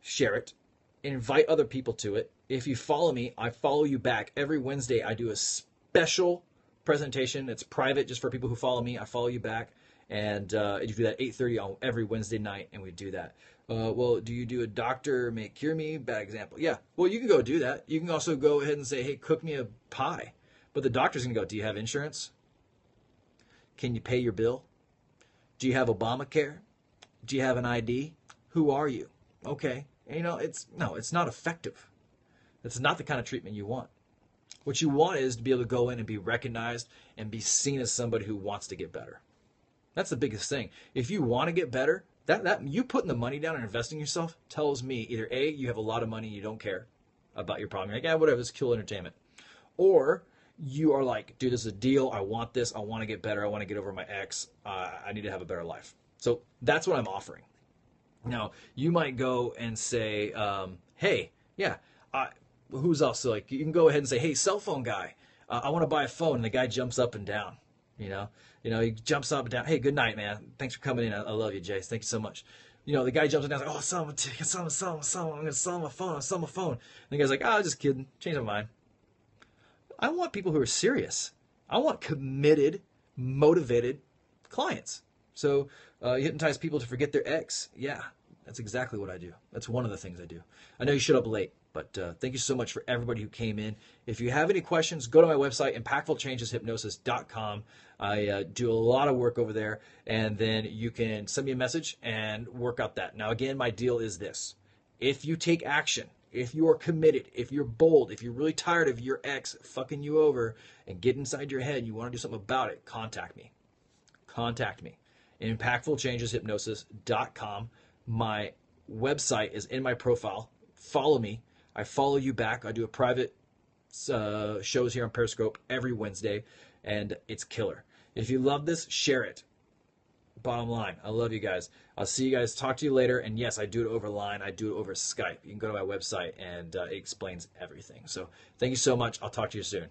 Share it. Invite other people to it. If you follow me, I follow you back. Every Wednesday, I do a special presentation. It's private just for people who follow me. I follow you back. And you do that 8:30 on every Wednesday night, and we do that. Well, do you do a doctor may cure me? Bad example. Yeah. Well, you can go do that. You can also go ahead and say, hey, cook me a pie. But the doctor's going to go, do you have insurance? Can you pay your bill? Do you have Obamacare? Do you have an ID? Who are you? Okay. And, you know, it's not effective. It's not the kind of treatment you want. What you want is to be able to go in and be recognized and be seen as somebody who wants to get better. That's the biggest thing. If you want to get better, that you putting the money down and investing in yourself tells me either A, you have a lot of money and you don't care about your problem. You're like, yeah, whatever, it's cool entertainment. Or you are like, dude, this is a deal. I want this. I want to get better. I want to get over my ex. I need to have a better life. So that's what I'm offering. Now, you might go and say, hey, yeah, who's else? So like, you can go ahead and say, hey, cell phone guy, I want to buy a phone. And the guy jumps up and down, you know, he jumps up and down. Hey, good night, man. Thanks for coming in. I love you, Jace. Thank you so much. You know, the guy jumps up and down. Like, oh, sell my phone. I'm going to sell my phone. And the guy's like, oh, just kidding. Change my mind. I want people who are serious. I want committed, motivated clients. So you hypnotize people to forget their ex. Yeah, that's exactly what I do. That's one of the things I do. I know you showed up late, but thank you so much for everybody who came in. If you have any questions, go to my website, impactfulchangeshypnosis.com. I do a lot of work over there, and then you can send me a message and work out that. Now, again, my deal is this. If you take action, if you are committed, if you're bold, if you're really tired of your ex fucking you over and get inside your head and you want to do something about it, contact me. Contact me. ImpactfulChangesHypnosis.com. My website is in my profile. Follow me. I follow you back. I do a private shows here on Periscope every Wednesday, and it's killer. If you love this, share it. Bottom line, I love you guys. I'll see you guys. Talk to you later. And yes, I do it over line. I do it over Skype. You can go to my website, and it explains everything. So thank you so much. I'll talk to you soon.